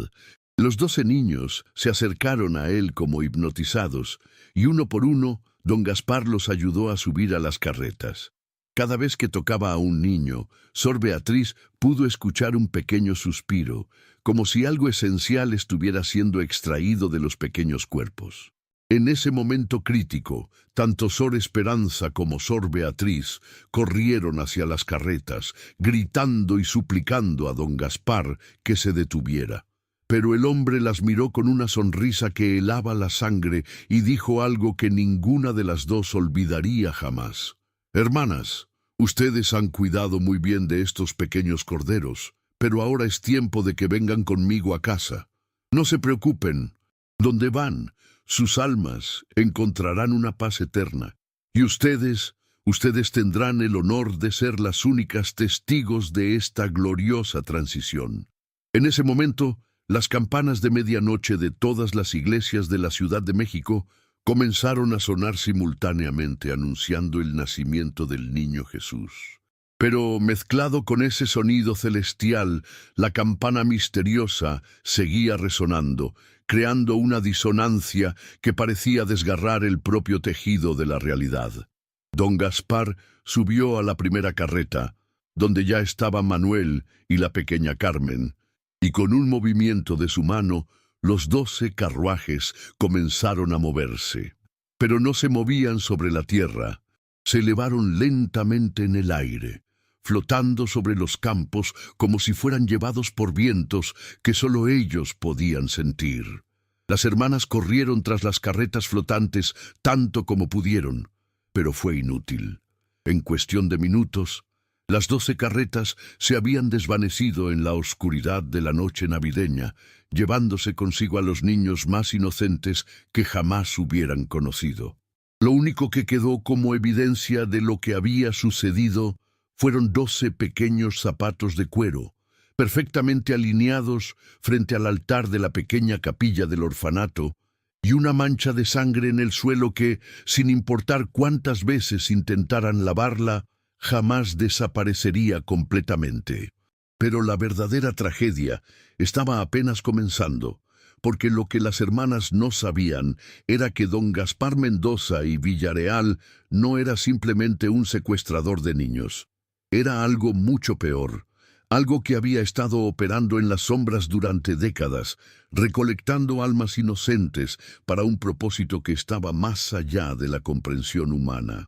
Los 12 niños se acercaron a él como hipnotizados, y uno por uno don Gaspar los ayudó a subir a las carretas. Cada vez que tocaba a un niño, Sor Beatriz pudo escuchar un pequeño suspiro, como si algo esencial estuviera siendo extraído de los pequeños cuerpos. En ese momento crítico, tanto Sor Esperanza como Sor Beatriz corrieron hacia las carretas, gritando y suplicando a don Gaspar que se detuviera. Pero el hombre las miró con una sonrisa que helaba la sangre y dijo algo que ninguna de las dos olvidaría jamás. «Hermanas, ustedes han cuidado muy bien de estos pequeños corderos, pero ahora es tiempo de que vengan conmigo a casa. No se preocupen. Donde van, sus almas encontrarán una paz eterna. Y ustedes tendrán el honor de ser las únicas testigos de esta gloriosa transición». En ese momento, las campanas de medianoche de todas las iglesias de la Ciudad de México comenzaron a sonar simultáneamente anunciando el nacimiento del niño Jesús. Pero mezclado con ese sonido celestial, la campana misteriosa seguía resonando, creando una disonancia que parecía desgarrar el propio tejido de la realidad. Don Gaspar subió a la primera carreta, donde ya estaban Manuel y la pequeña Carmen, y con un movimiento de su mano, los 12 carruajes comenzaron a moverse. Pero no se movían sobre la tierra, se elevaron lentamente en el aire, flotando sobre los campos como si fueran llevados por vientos que solo ellos podían sentir. Las hermanas corrieron tras las carretas flotantes tanto como pudieron, pero fue inútil. En cuestión de minutos, las 12 carretas se habían desvanecido en la oscuridad de la noche navideña, llevándose consigo a los niños más inocentes que jamás hubieran conocido. Lo único que quedó como evidencia de lo que había sucedido fueron 12 pequeños zapatos de cuero, perfectamente alineados frente al altar de la pequeña capilla del orfanato, y una mancha de sangre en el suelo que, sin importar cuántas veces intentaran lavarla, jamás desaparecería completamente. Pero la verdadera tragedia estaba apenas comenzando, porque lo que las hermanas no sabían era que don Gaspar Mendoza y Villarreal no era simplemente un secuestrador de niños. Era algo mucho peor, algo que había estado operando en las sombras durante décadas, recolectando almas inocentes para un propósito que estaba más allá de la comprensión humana.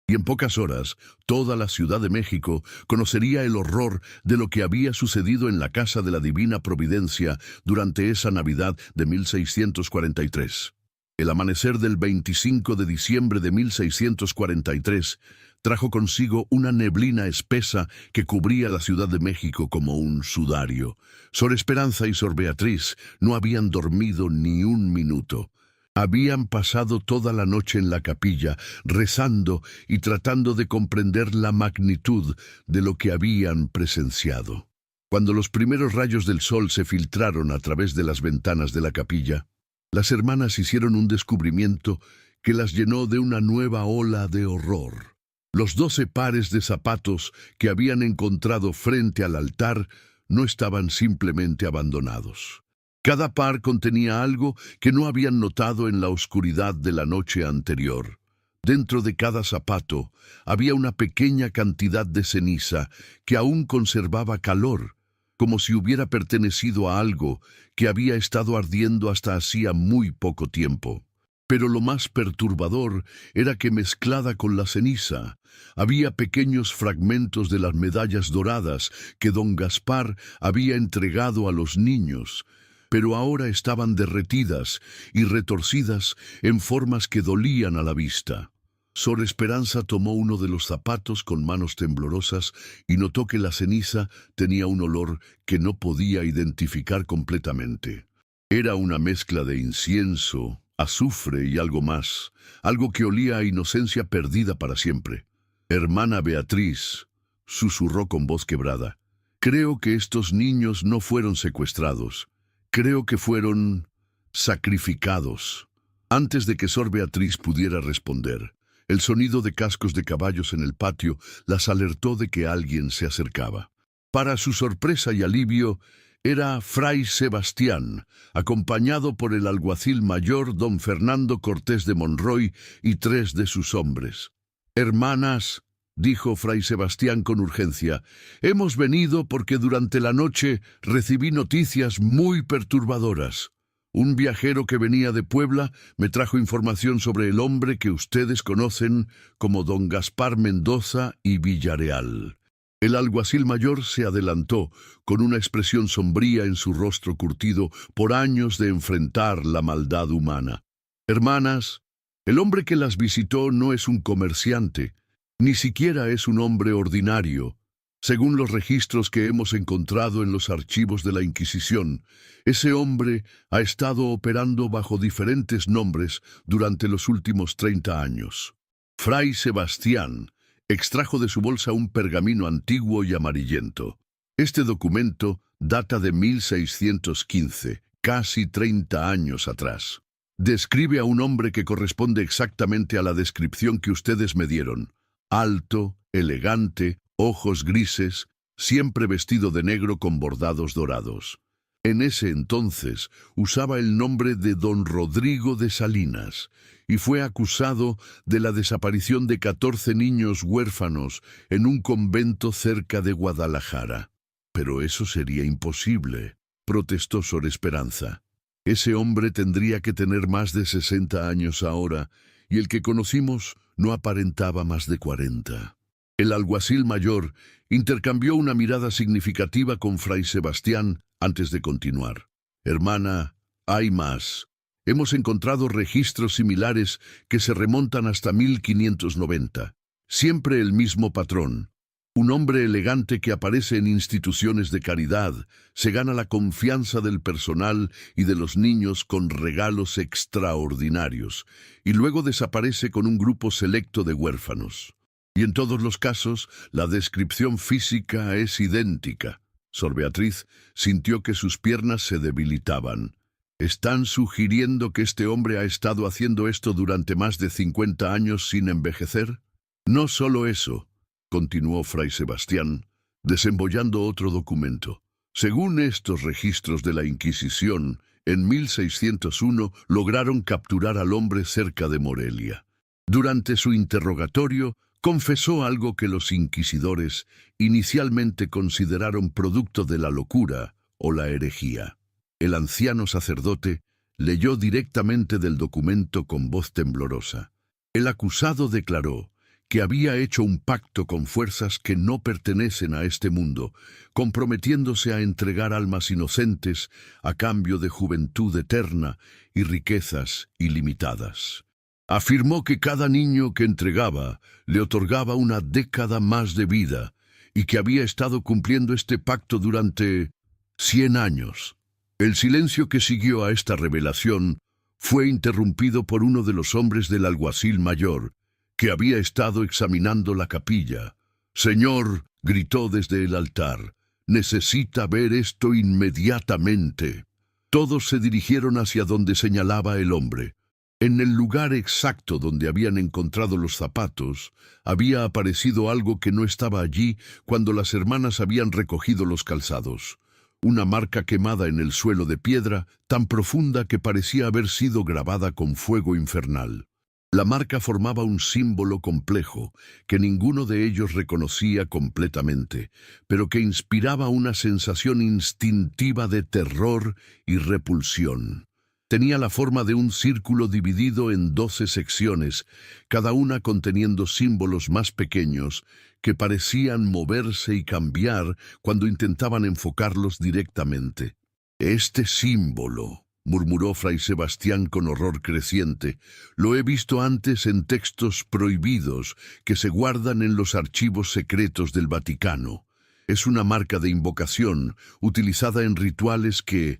Y en pocas horas, toda la Ciudad de México conocería el horror de lo que había sucedido en la casa de la Divina Providencia durante esa Navidad de 1643. El amanecer del 25 de diciembre de 1643 trajo consigo una neblina espesa que cubría la Ciudad de México como un sudario. Sor Esperanza y Sor Beatriz no habían dormido ni un minuto. Habían pasado toda la noche en la capilla, rezando y tratando de comprender la magnitud de lo que habían presenciado. Cuando los primeros rayos del sol se filtraron a través de las ventanas de la capilla, las hermanas hicieron un descubrimiento que las llenó de una nueva ola de horror. Los 12 pares de zapatos que habían encontrado frente al altar no estaban simplemente abandonados. Cada par contenía algo que no habían notado en la oscuridad de la noche anterior. Dentro de cada zapato había una pequeña cantidad de ceniza que aún conservaba calor, como si hubiera pertenecido a algo que había estado ardiendo hasta hacía muy poco tiempo. Pero lo más perturbador era que mezclada con la ceniza, había pequeños fragmentos de las medallas doradas que don Gaspar había entregado a los niños, pero ahora estaban derretidas y retorcidas en formas que dolían a la vista. Sor Esperanza tomó uno de los zapatos con manos temblorosas y notó que la ceniza tenía un olor que no podía identificar completamente. Era una mezcla de incienso, azufre y algo más, algo que olía a inocencia perdida para siempre. «Hermana Beatriz», susurró con voz quebrada, «creo que estos niños no fueron secuestrados. Creo que fueron sacrificados». Antes de que Sor Beatriz pudiera responder, el sonido de cascos de caballos en el patio las alertó de que alguien se acercaba. Para su sorpresa y alivio, era Fray Sebastián, acompañado por el alguacil mayor don Fernando Cortés de Monroy y 3 de sus hombres. «Hermanas», dijo Fray Sebastián con urgencia, «hemos venido porque durante la noche recibí noticias muy perturbadoras. Un viajero que venía de Puebla me trajo información sobre el hombre que ustedes conocen como don Gaspar Mendoza y Villarreal». El alguacil mayor se adelantó, con una expresión sombría en su rostro curtido por años de enfrentar la maldad humana. «Hermanas, el hombre que las visitó no es un comerciante, ni siquiera es un hombre ordinario. Según los registros que hemos encontrado en los archivos de la Inquisición, ese hombre ha estado operando bajo diferentes nombres durante los últimos 30 años. Fray Sebastián extrajo de su bolsa un pergamino antiguo y amarillento. Este documento data de 1615, casi 30 años atrás. Describe a un hombre que corresponde exactamente a la descripción que ustedes me dieron. Alto, elegante, ojos grises, siempre vestido de negro con bordados dorados. En ese entonces usaba el nombre de Don Rodrigo de Salinas y fue acusado de la desaparición de 14 niños huérfanos en un convento cerca de Guadalajara. Pero eso sería imposible, protestó Sor Esperanza. Ese hombre tendría que tener más de 60 años ahora, y el que conocimos no aparentaba más de 40. El alguacil mayor intercambió una mirada significativa con Fray Sebastián antes de continuar. Hermana, hay más. Hemos encontrado registros similares que se remontan hasta 1590. Siempre el mismo patrón. Un hombre elegante que aparece en instituciones de caridad, se gana la confianza del personal y de los niños con regalos extraordinarios, y luego desaparece con un grupo selecto de huérfanos. Y en todos los casos, la descripción física es idéntica. Sor Beatriz sintió que sus piernas se debilitaban. ¿Están sugiriendo que este hombre ha estado haciendo esto durante más de 50 años sin envejecer? No solo eso, continuó Fray Sebastián, desembollando otro documento. Según estos registros de la Inquisición, en 1601 lograron capturar al hombre cerca de Morelia. Durante su interrogatorio, confesó algo que los inquisidores inicialmente consideraron producto de la locura o la herejía. El anciano sacerdote leyó directamente del documento con voz temblorosa. El acusado declaró que había hecho un pacto con fuerzas que no pertenecen a este mundo, comprometiéndose a entregar almas inocentes a cambio de juventud eterna y riquezas ilimitadas. Afirmó que cada niño que entregaba le otorgaba una década más de vida y que había estado cumpliendo este pacto durante 100 años. El silencio que siguió a esta revelación fue interrumpido por uno de los hombres del alguacil mayor, que había estado examinando la capilla. «Señor», gritó desde el altar, «necesita ver esto inmediatamente». Todos se dirigieron hacia donde señalaba el hombre. En el lugar exacto donde habían encontrado los zapatos, había aparecido algo que no estaba allí cuando las hermanas habían recogido los calzados. Una marca quemada en el suelo de piedra, tan profunda que parecía haber sido grabada con fuego infernal. La marca formaba un símbolo complejo que ninguno de ellos reconocía completamente, pero que inspiraba una sensación instintiva de terror y repulsión. Tenía la forma de un círculo dividido en 12 secciones, cada una conteniendo símbolos más pequeños que parecían moverse y cambiar cuando intentaban enfocarlos directamente. «Este símbolo», murmuró Fray Sebastián con horror creciente, «lo he visto antes en textos prohibidos que se guardan en los archivos secretos del Vaticano. Es una marca de invocación utilizada en rituales que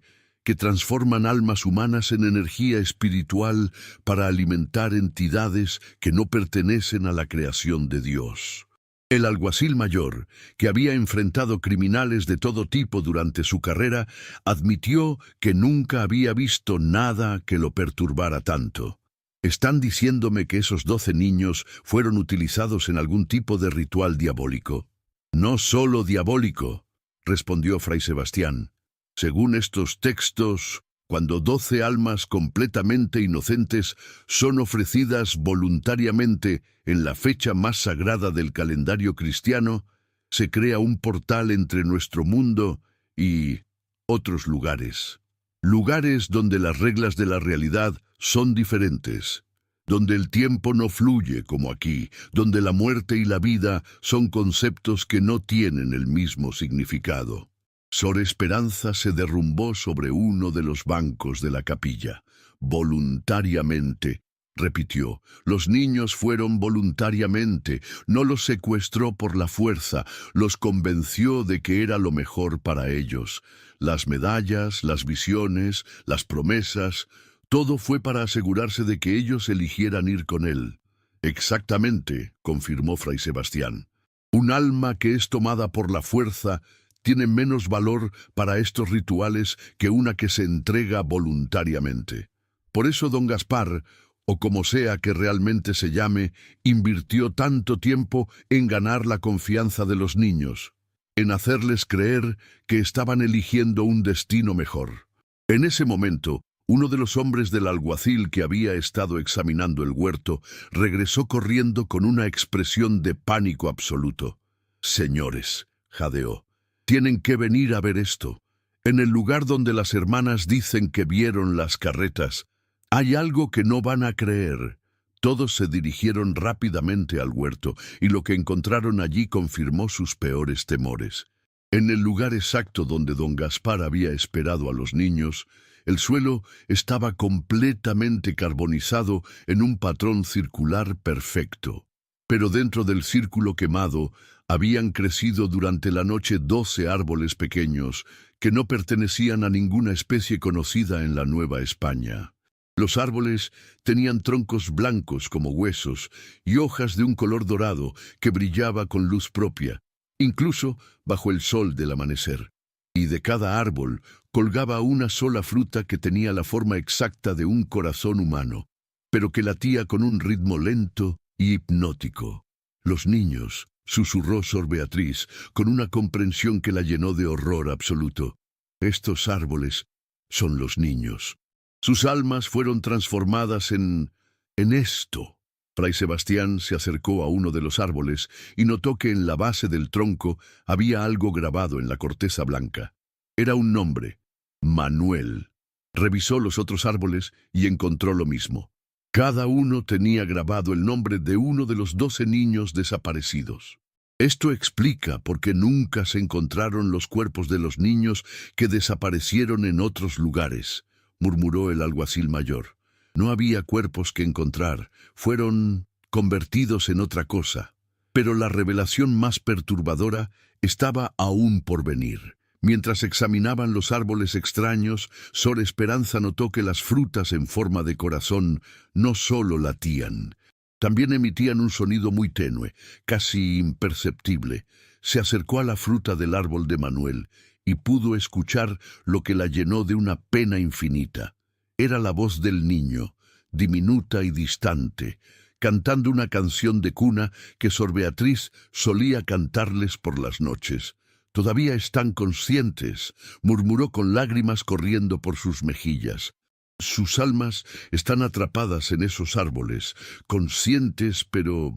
transforman almas humanas en energía espiritual para alimentar entidades que no pertenecen a la creación de Dios». El alguacil mayor, que había enfrentado criminales de todo tipo durante su carrera, admitió que nunca había visto nada que lo perturbara tanto. «¿Están diciéndome que esos 12 niños fueron utilizados en algún tipo de ritual diabólico?» «No solo diabólico», respondió Fray Sebastián. «Según estos textos, cuando 12 almas completamente inocentes son ofrecidas voluntariamente en la fecha más sagrada del calendario cristiano, se crea un portal entre nuestro mundo y otros lugares. Lugares donde las reglas de la realidad son diferentes, donde el tiempo no fluye como aquí, donde la muerte y la vida son conceptos que no tienen el mismo significado». Sor Esperanza se derrumbó sobre uno de los bancos de la capilla. «Voluntariamente», repitió, «los niños fueron voluntariamente, no los secuestró por la fuerza, los convenció de que era lo mejor para ellos. Las medallas, las visiones, las promesas, todo fue para asegurarse de que ellos eligieran ir con él». «Exactamente», confirmó Fray Sebastián. «Un alma que es tomada por la fuerza tiene menos valor para estos rituales que una que se entrega voluntariamente. Por eso don Gaspar o como sea que realmente se llame, invirtió tanto tiempo en ganar la confianza de los niños, en hacerles creer que estaban eligiendo un destino mejor. En ese momento, uno de los hombres del alguacil que había estado examinando el huerto regresó corriendo con una expresión de pánico absoluto. «Señores», jadeó, «tienen que venir a ver esto. En el lugar donde las hermanas dicen que vieron las carretas, hay algo que no van a creer». Todos se dirigieron rápidamente al huerto, y lo que encontraron allí confirmó sus peores temores. En el lugar exacto donde don Gaspar había esperado a los niños, el suelo estaba completamente carbonizado en un patrón circular perfecto. Pero dentro del círculo quemado habían crecido durante la noche 12 árboles pequeños que no pertenecían a ninguna especie conocida en la Nueva España. Los árboles tenían troncos blancos como huesos y hojas de un color dorado que brillaba con luz propia, incluso bajo el sol del amanecer. Y de cada árbol colgaba una sola fruta que tenía la forma exacta de un corazón humano, pero que latía con un ritmo lento y hipnótico. «Los niños», susurró Sor Beatriz, con una comprensión que la llenó de horror absoluto. «Estos árboles son los niños. Sus almas fueron transformadas en esto». Fray Sebastián se acercó a uno de los árboles y notó que en la base del tronco había algo grabado en la corteza blanca. Era un nombre: Manuel. Revisó los otros árboles y encontró lo mismo. Cada uno tenía grabado el nombre de uno de los 12 niños desaparecidos. Esto explica por qué nunca se encontraron los cuerpos de los niños que desaparecieron en otros lugares, murmuró el alguacil mayor. No había cuerpos que encontrar, fueron convertidos en otra cosa. Pero la revelación más perturbadora estaba aún por venir. Mientras examinaban los árboles extraños, Sor Esperanza notó que las frutas en forma de corazón no solo latían, también emitían un sonido muy tenue, casi imperceptible. Se acercó a la fruta del árbol de Manuel y pudo escuchar lo que la llenó de una pena infinita. Era la voz del niño, diminuta y distante, cantando una canción de cuna que Sor Beatriz solía cantarles por las noches. «Todavía están conscientes», murmuró con lágrimas corriendo por sus mejillas. «Sus almas están atrapadas en esos árboles, conscientes pero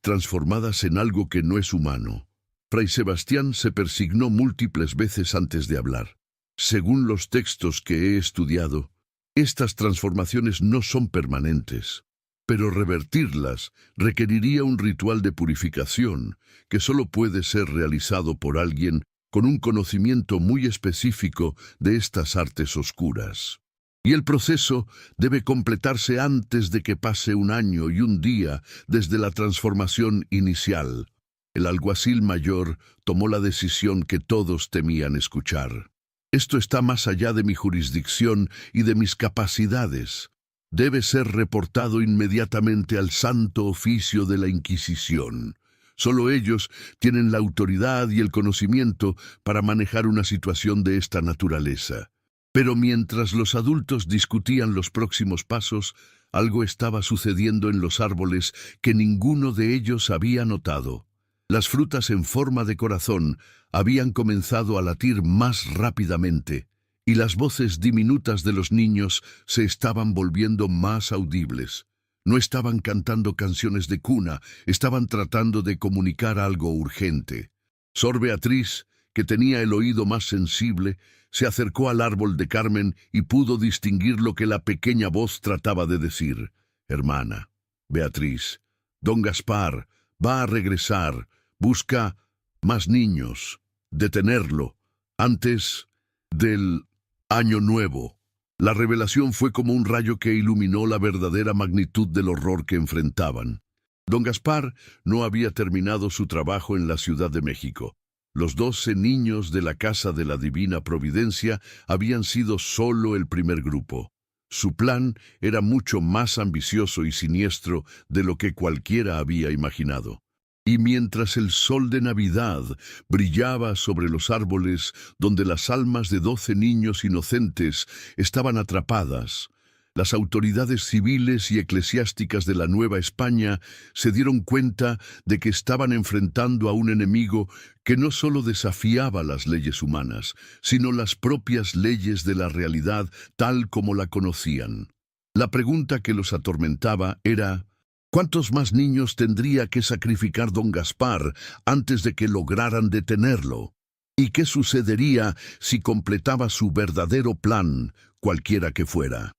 transformadas en algo que no es humano». Fray Sebastián se persignó múltiples veces antes de hablar. «Según los textos que he estudiado, estas transformaciones no son permanentes, pero revertirlas requeriría un ritual de purificación que solo puede ser realizado por alguien con un conocimiento muy específico de estas artes oscuras. Y el proceso debe completarse antes de que pase un año y un día desde la transformación inicial». El alguacil mayor tomó la decisión que todos temían escuchar. «Esto está más allá de mi jurisdicción y de mis capacidades. Debe ser reportado inmediatamente al Santo Oficio de la Inquisición. Solo ellos tienen la autoridad y el conocimiento para manejar una situación de esta naturaleza». Pero mientras los adultos discutían los próximos pasos, algo estaba sucediendo en los árboles que ninguno de ellos había notado. Las frutas en forma de corazón habían comenzado a latir más rápidamente, y las voces diminutas de los niños se estaban volviendo más audibles. No estaban cantando canciones de cuna, estaban tratando de comunicar algo urgente. Sor Beatriz, que tenía el oído más sensible, se acercó al árbol de Carmen y pudo distinguir lo que la pequeña voz trataba de decir. «Hermana, Beatriz, don Gaspar va a regresar, busca más niños, detenerlo, antes del Año Nuevo». La revelación fue como un rayo que iluminó la verdadera magnitud del horror que enfrentaban. Don Gaspar no había terminado su trabajo en la Ciudad de México. Los 12 niños de la Casa de la Divina Providencia habían sido solo el primer grupo. Su plan era mucho más ambicioso y siniestro de lo que cualquiera había imaginado. Y mientras el sol de Navidad brillaba sobre los árboles donde las almas de 12 niños inocentes estaban atrapadas, Las autoridades civiles y eclesiásticas de la Nueva España se dieron cuenta de que estaban enfrentando a un enemigo que no solo desafiaba las leyes humanas, sino las propias leyes de la realidad tal como la conocían. La pregunta que los atormentaba era: ¿cuántos más niños tendría que sacrificar don Gaspar antes de que lograran detenerlo? ¿Y qué sucedería si completaba su verdadero plan, cualquiera que fuera?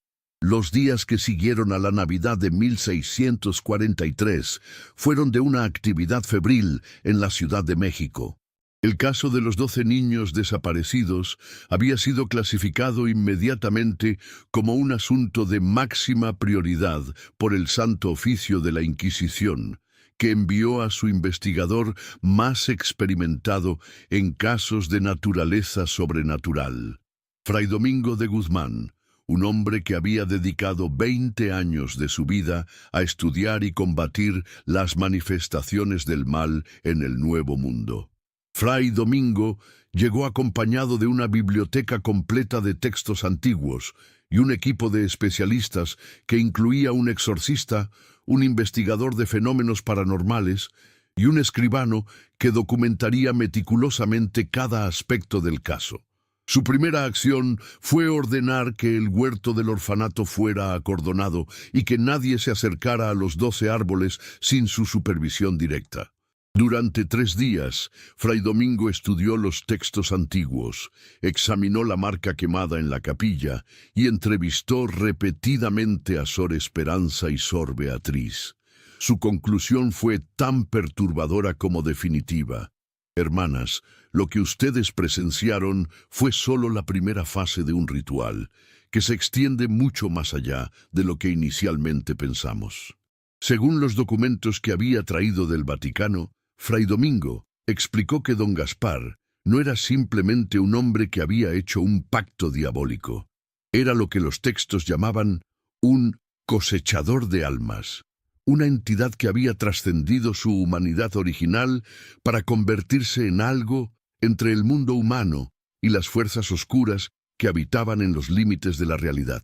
Los días que siguieron a la Navidad de 1643 fueron de una actividad febril en la Ciudad de México. El caso de los 12 niños desaparecidos había sido clasificado inmediatamente como un asunto de máxima prioridad por el Santo Oficio de la Inquisición, que envió a su investigador más experimentado en casos de naturaleza sobrenatural, Fray Domingo de Guzmán, un hombre que había dedicado 20 años de su vida a estudiar y combatir las manifestaciones del mal en el Nuevo Mundo. Fray Domingo llegó acompañado de una biblioteca completa de textos antiguos y un equipo de especialistas que incluía un exorcista, un investigador de fenómenos paranormales y un escribano que documentaría meticulosamente cada aspecto del caso. Su primera acción fue ordenar que el huerto del orfanato fuera acordonado y que nadie se acercara a los 12 árboles sin su supervisión directa. Durante 3 días, Fray Domingo estudió los textos antiguos, examinó la marca quemada en la capilla y entrevistó repetidamente a Sor Esperanza y Sor Beatriz. Su conclusión fue tan perturbadora como definitiva. Hermanas, lo que ustedes presenciaron fue solo la primera fase de un ritual, que se extiende mucho más allá de lo que inicialmente pensamos. Según los documentos que había traído del Vaticano, Fray Domingo explicó que don Gaspar no era simplemente un hombre que había hecho un pacto diabólico. Era lo que los textos llamaban un cosechador de almas. Una entidad que había trascendido su humanidad original para convertirse en algo entre el mundo humano y las fuerzas oscuras que habitaban en los límites de la realidad.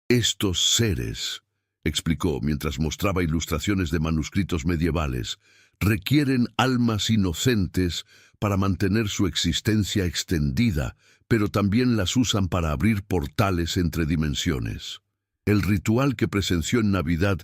Estos seres, explicó mientras mostraba ilustraciones de manuscritos medievales, requieren almas inocentes para mantener su existencia extendida, pero también las usan para abrir portales entre dimensiones. El ritual que presenció en Navidad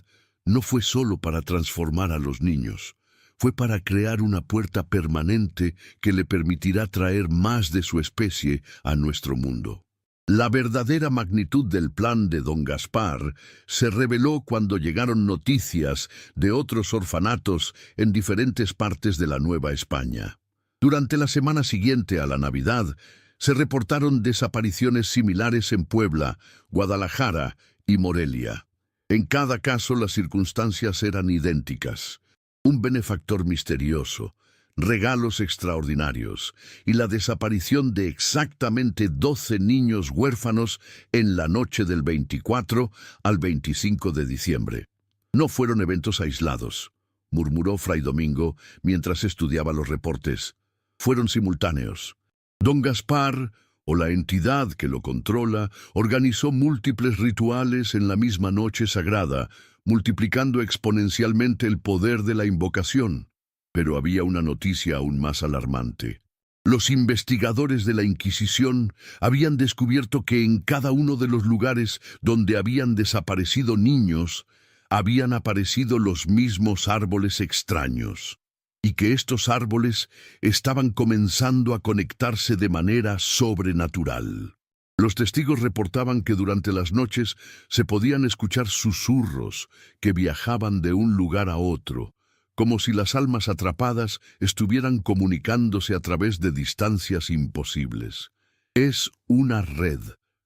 no fue solo para transformar a los niños, fue para crear una puerta permanente que le permitirá traer más de su especie a nuestro mundo. La verdadera magnitud del plan de don Gaspar se reveló cuando llegaron noticias de otros orfanatos en diferentes partes de la Nueva España. Durante la semana siguiente a la Navidad, se reportaron desapariciones similares en Puebla, Guadalajara y Morelia. En cada caso las circunstancias eran idénticas. Un benefactor misterioso, regalos extraordinarios y la desaparición de exactamente 12 niños huérfanos en la noche del 24 al 25 de diciembre. No fueron eventos aislados, murmuró Fray Domingo mientras estudiaba los reportes. Fueron simultáneos. Don Gaspar, o la entidad que lo controla, organizó múltiples rituales en la misma noche sagrada, multiplicando exponencialmente el poder de la invocación. Pero había una noticia aún más alarmante. Los investigadores de la Inquisición habían descubierto que en cada uno de los lugares donde habían desaparecido niños, habían aparecido los mismos árboles extraños, y que estos árboles estaban comenzando a conectarse de manera sobrenatural. Los testigos reportaban que durante las noches se podían escuchar susurros que viajaban de un lugar a otro, como si las almas atrapadas estuvieran comunicándose a través de distancias imposibles. Es una red,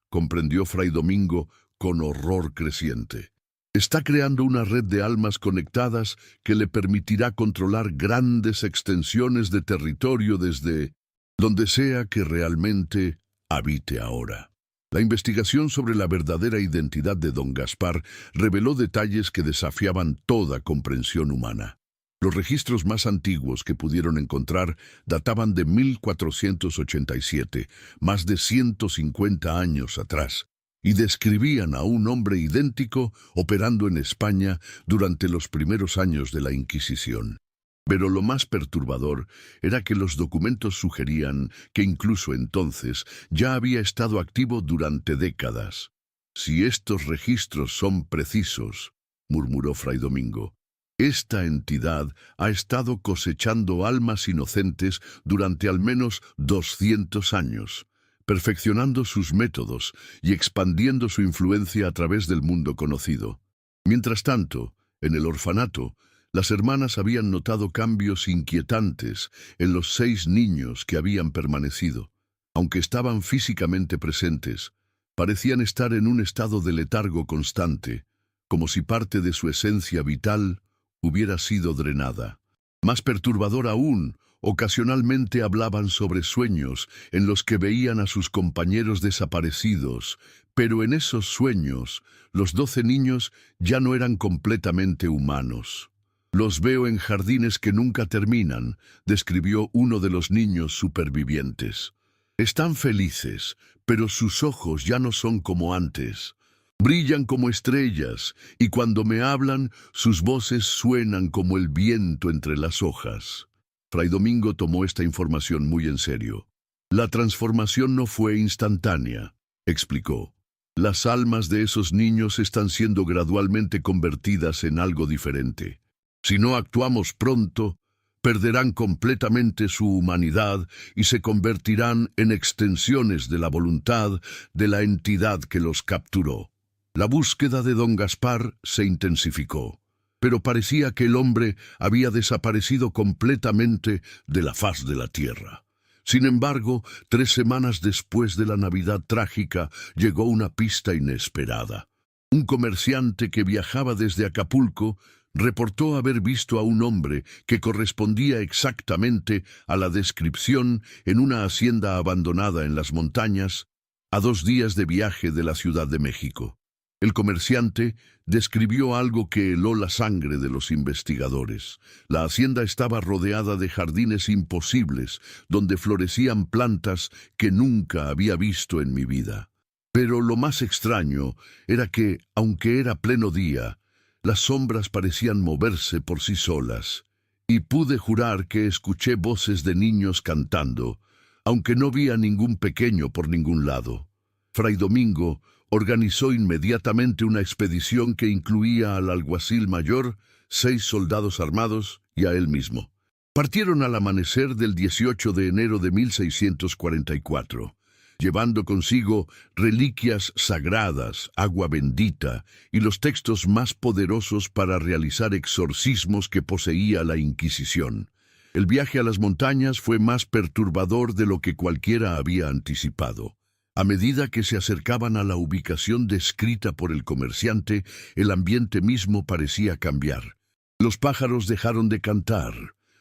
comprendió Fray Domingo con horror creciente. Está creando una red de almas conectadas que le permitirá controlar grandes extensiones de territorio desde donde sea que realmente habite ahora. La investigación sobre la verdadera identidad de don Gaspar reveló detalles que desafiaban toda comprensión humana. Los registros más antiguos que pudieron encontrar databan de 1487, más de 150 años atrás. y describían a un hombre idéntico operando en España durante los primeros años de la Inquisición. Pero lo más perturbador era que los documentos sugerían que incluso entonces ya había estado activo durante décadas. «Si estos registros son precisos», murmuró Fray Domingo, «esta entidad ha estado cosechando almas inocentes durante al menos 200 años, perfeccionando sus métodos y expandiendo su influencia a través del mundo conocido. Mientras tanto, en el orfanato, las hermanas habían notado cambios inquietantes en los 6 niños que habían permanecido. Aunque estaban físicamente presentes, parecían estar en un estado de letargo constante, como si parte de su esencia vital hubiera sido drenada. Más perturbador aún, ocasionalmente hablaban sobre sueños en los que veían a sus compañeros desaparecidos, pero en esos sueños, los 12 niños ya no eran completamente humanos. «Los veo en jardines que nunca terminan», describió uno de los niños supervivientes. «Están felices, pero sus ojos ya no son como antes. Brillan como estrellas, y cuando me hablan, sus voces suenan como el viento entre las hojas». Fray Domingo tomó esta información muy en serio. «La transformación no fue instantánea», explicó. «Las almas de esos niños están siendo gradualmente convertidas en algo diferente. Si no actuamos pronto, perderán completamente su humanidad y se convertirán en extensiones de la voluntad de la entidad que los capturó». La búsqueda de don Gaspar se intensificó, pero parecía que el hombre había desaparecido completamente de la faz de la tierra. Sin embargo, 3 semanas después de la Navidad trágica, llegó una pista inesperada. Un comerciante que viajaba desde Acapulco reportó haber visto a un hombre que correspondía exactamente a la descripción en una hacienda abandonada en las montañas, a 2 días de viaje de la Ciudad de México. El comerciante describió algo que heló la sangre de los investigadores. La hacienda estaba rodeada de jardines imposibles, donde florecían plantas que nunca había visto en mi vida. Pero lo más extraño era que, aunque era pleno día, las sombras parecían moverse por sí solas, y pude jurar que escuché voces de niños cantando, aunque no vi a ningún pequeño por ningún lado. Fray Domingo organizó inmediatamente una expedición que incluía al alguacil mayor, 6 soldados armados y a él mismo. Partieron al amanecer del 18 de enero de 1644. Llevando consigo reliquias sagradas, agua bendita y los textos más poderosos para realizar exorcismos que poseía la Inquisición. El viaje a las montañas fue más perturbador de lo que cualquiera había anticipado. A medida que se acercaban a la ubicación descrita por el comerciante, el ambiente mismo parecía cambiar. Los pájaros dejaron de cantar.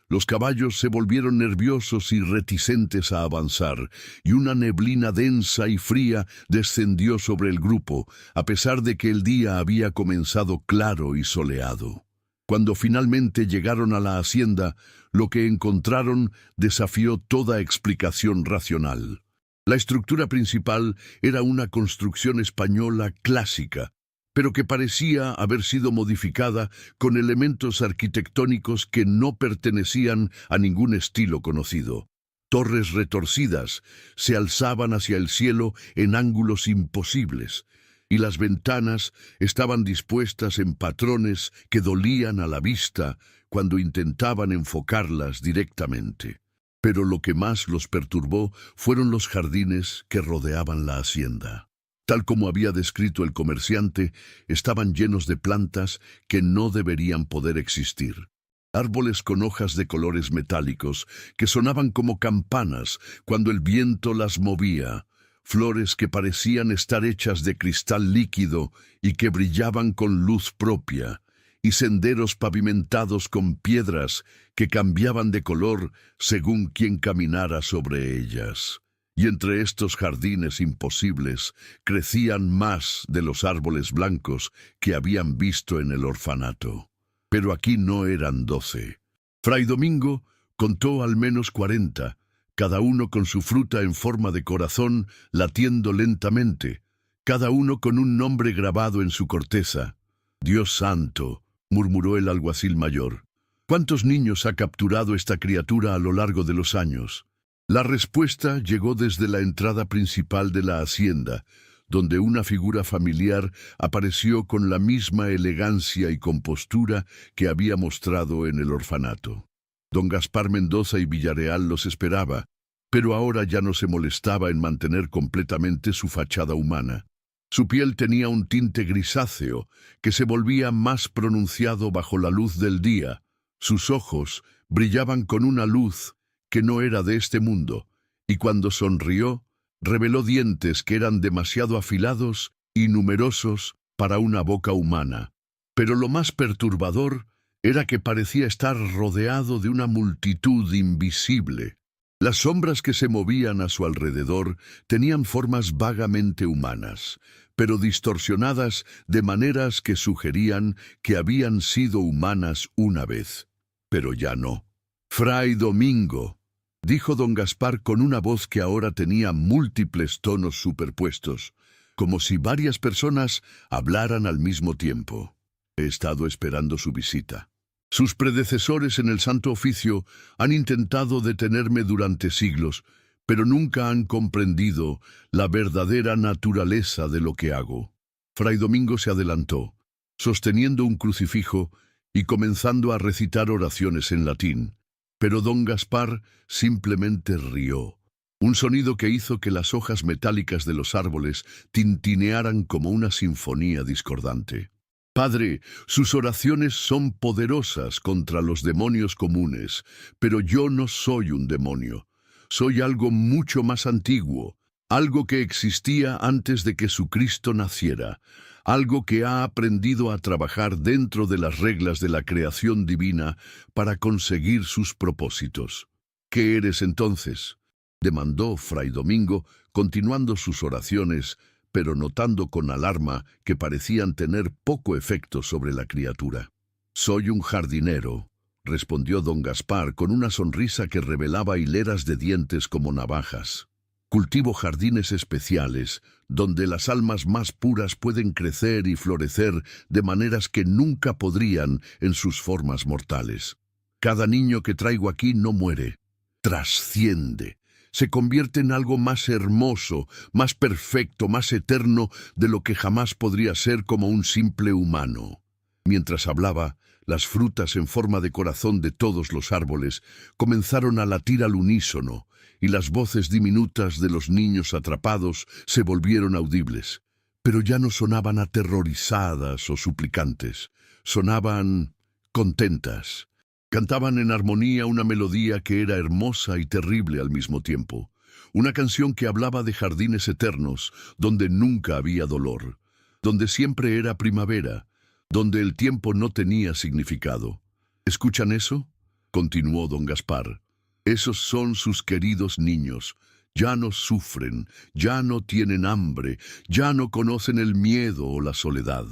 Los caballos se volvieron nerviosos y reticentes a avanzar, y una neblina densa y fría descendió sobre el grupo, a pesar de que el día había comenzado claro y soleado. Cuando finalmente llegaron a la hacienda, lo que encontraron desafió toda explicación racional. La estructura principal era una construcción española clásica, pero que parecía haber sido modificada con elementos arquitectónicos que no pertenecían a ningún estilo conocido. Torres retorcidas se alzaban hacia el cielo en ángulos imposibles, y las ventanas estaban dispuestas en patrones que dolían a la vista cuando intentaban enfocarlas directamente. Pero lo que más los perturbó fueron los jardines que rodeaban la hacienda. Tal como había descrito el comerciante, estaban llenos de plantas que no deberían poder existir. Árboles con hojas de colores metálicos que sonaban como campanas cuando el viento las movía. Flores que parecían estar hechas de cristal líquido y que brillaban con luz propia. Y senderos pavimentados con piedras que cambiaban de color según quien caminara sobre ellas. Y entre estos jardines imposibles crecían más de los árboles blancos que habían visto en el orfanato. Pero aquí no eran 12. Fray Domingo contó al menos 40, cada uno con su fruta en forma de corazón latiendo lentamente, cada uno con un nombre grabado en su corteza. «Dios santo», murmuró el alguacil mayor. «¿Cuántos niños ha capturado esta criatura a lo largo de los años?» La respuesta llegó desde la entrada principal de la hacienda, donde una figura familiar apareció con la misma elegancia y compostura que había mostrado en el orfanato. Don Gaspar Mendoza y Villareal los esperaba, pero ahora ya no se molestaba en mantener completamente su fachada humana. Su piel tenía un tinte grisáceo que se volvía más pronunciado bajo la luz del día. Sus ojos brillaban con una luz que no era de este mundo, y cuando sonrió, reveló dientes que eran demasiado afilados y numerosos para una boca humana. Pero lo más perturbador era que parecía estar rodeado de una multitud invisible. Las sombras que se movían a su alrededor tenían formas vagamente humanas, pero distorsionadas de maneras que sugerían que habían sido humanas una vez. Pero ya no. «Fray Domingo», dijo don Gaspar con una voz que ahora tenía múltiples tonos superpuestos, como si varias personas hablaran al mismo tiempo. «He estado esperando su visita. Sus predecesores en el Santo Oficio han intentado detenerme durante siglos, pero nunca han comprendido la verdadera naturaleza de lo que hago». Fray Domingo se adelantó, sosteniendo un crucifijo y comenzando a recitar oraciones en latín. Pero don Gaspar simplemente rió, un sonido que hizo que las hojas metálicas de los árboles tintinearan como una sinfonía discordante. «Padre, sus oraciones son poderosas contra los demonios comunes, pero yo no soy un demonio. Soy algo mucho más antiguo, algo que existía antes de que su Cristo naciera, algo que ha aprendido a trabajar dentro de las reglas de la creación divina para conseguir sus propósitos». «¿Qué eres entonces?», demandó Fray Domingo, continuando sus oraciones, pero notando con alarma que parecían tener poco efecto sobre la criatura. «Soy un jardinero», respondió don Gaspar con una sonrisa que revelaba hileras de dientes como navajas. «Cultivo jardines especiales, donde las almas más puras pueden crecer y florecer de maneras que nunca podrían en sus formas mortales. Cada niño que traigo aquí no muere, trasciende. Se convierte en algo más hermoso, más perfecto, más eterno de lo que jamás podría ser como un simple humano». Mientras hablaba, las frutas en forma de corazón de todos los árboles comenzaron a latir al unísono, y las voces diminutas de los niños atrapados se volvieron audibles. Pero ya no sonaban aterrorizadas o suplicantes, sonaban contentas. Cantaban en armonía una melodía que era hermosa y terrible al mismo tiempo. Una canción que hablaba de jardines eternos, donde nunca había dolor, donde siempre era primavera, donde el tiempo no tenía significado. «¿Escuchan eso?», continuó don Gaspar. «Esos son sus queridos niños. Ya no sufren, ya no tienen hambre, ya no conocen el miedo o la soledad.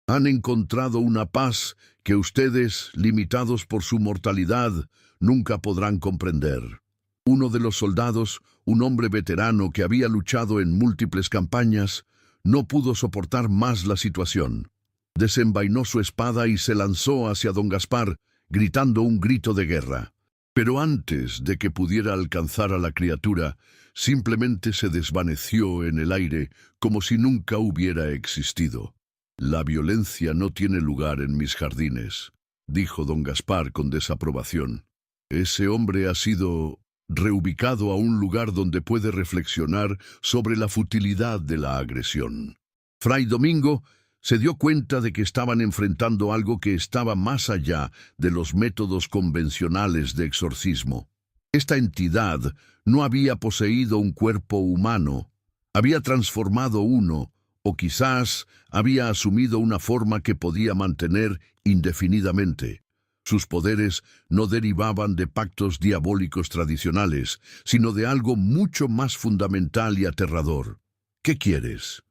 Han encontrado una paz que ustedes, limitados por su mortalidad, nunca podrán comprender». Uno de los soldados, un hombre veterano que había luchado en múltiples campañas, no pudo soportar más la situación. Desenvainó su espada y se lanzó hacia don Gaspar, gritando un grito de guerra. Pero antes de que pudiera alcanzar a la criatura, simplemente se desvaneció en el aire como si nunca hubiera existido. «La violencia no tiene lugar en mis jardines», dijo don Gaspar con desaprobación. «Ese hombre ha sido reubicado a un lugar donde puede reflexionar sobre la futilidad de la agresión». Fray Domingo se dio cuenta de que estaban enfrentando algo que estaba más allá de los métodos convencionales de exorcismo. Esta entidad no había poseído un cuerpo humano, había transformado uno, o quizás había asumido una forma que podía mantener indefinidamente. Sus poderes no derivaban de pactos diabólicos tradicionales, sino de algo mucho más fundamental y aterrador. «¿Qué quieres?»,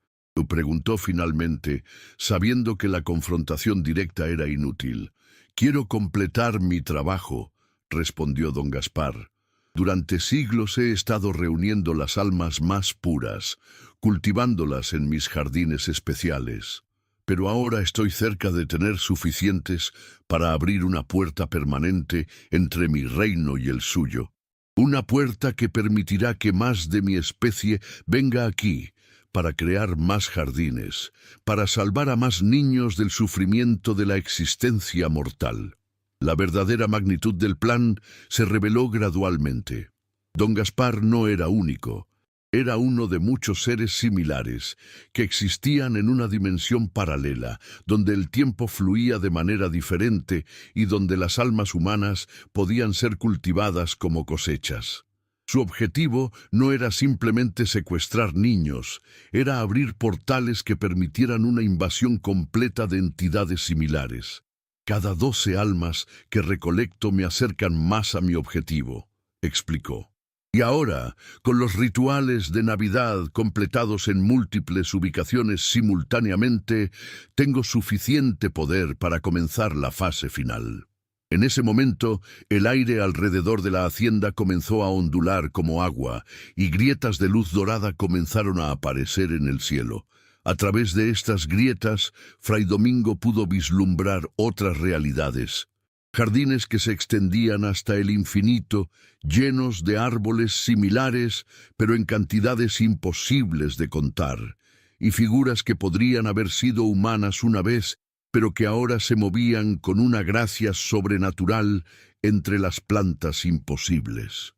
preguntó finalmente, sabiendo que la confrontación directa era inútil. «Quiero completar mi trabajo», respondió don Gaspar. Durante siglos he estado reuniendo las almas más puras, cultivándolas en mis jardines especiales. Pero ahora estoy cerca de tener suficientes para abrir una puerta permanente entre mi reino y el suyo. Una puerta que permitirá que más de mi especie venga aquí, para crear más jardines, para salvar a más niños del sufrimiento de la existencia mortal. La verdadera magnitud del plan se reveló gradualmente. Don Gaspar no era único. Era uno de muchos seres similares que existían en una dimensión paralela, donde el tiempo fluía de manera diferente y donde las almas humanas podían ser cultivadas como cosechas. Su objetivo no era simplemente secuestrar niños, era abrir portales que permitieran una invasión completa de entidades similares. Cada 12 almas que recolecto me acercan más a mi objetivo, explicó. Y ahora, con los rituales de Navidad completados en múltiples ubicaciones simultáneamente, tengo suficiente poder para comenzar la fase final. En ese momento, el aire alrededor de la hacienda comenzó a ondular como agua, y grietas de luz dorada comenzaron a aparecer en el cielo. A través de estas grietas, Fray Domingo pudo vislumbrar otras realidades. Jardines que se extendían hasta el infinito, llenos de árboles similares, pero en cantidades imposibles de contar, y figuras que podrían haber sido humanas una vez, pero que ahora se movían con una gracia sobrenatural entre las plantas imposibles.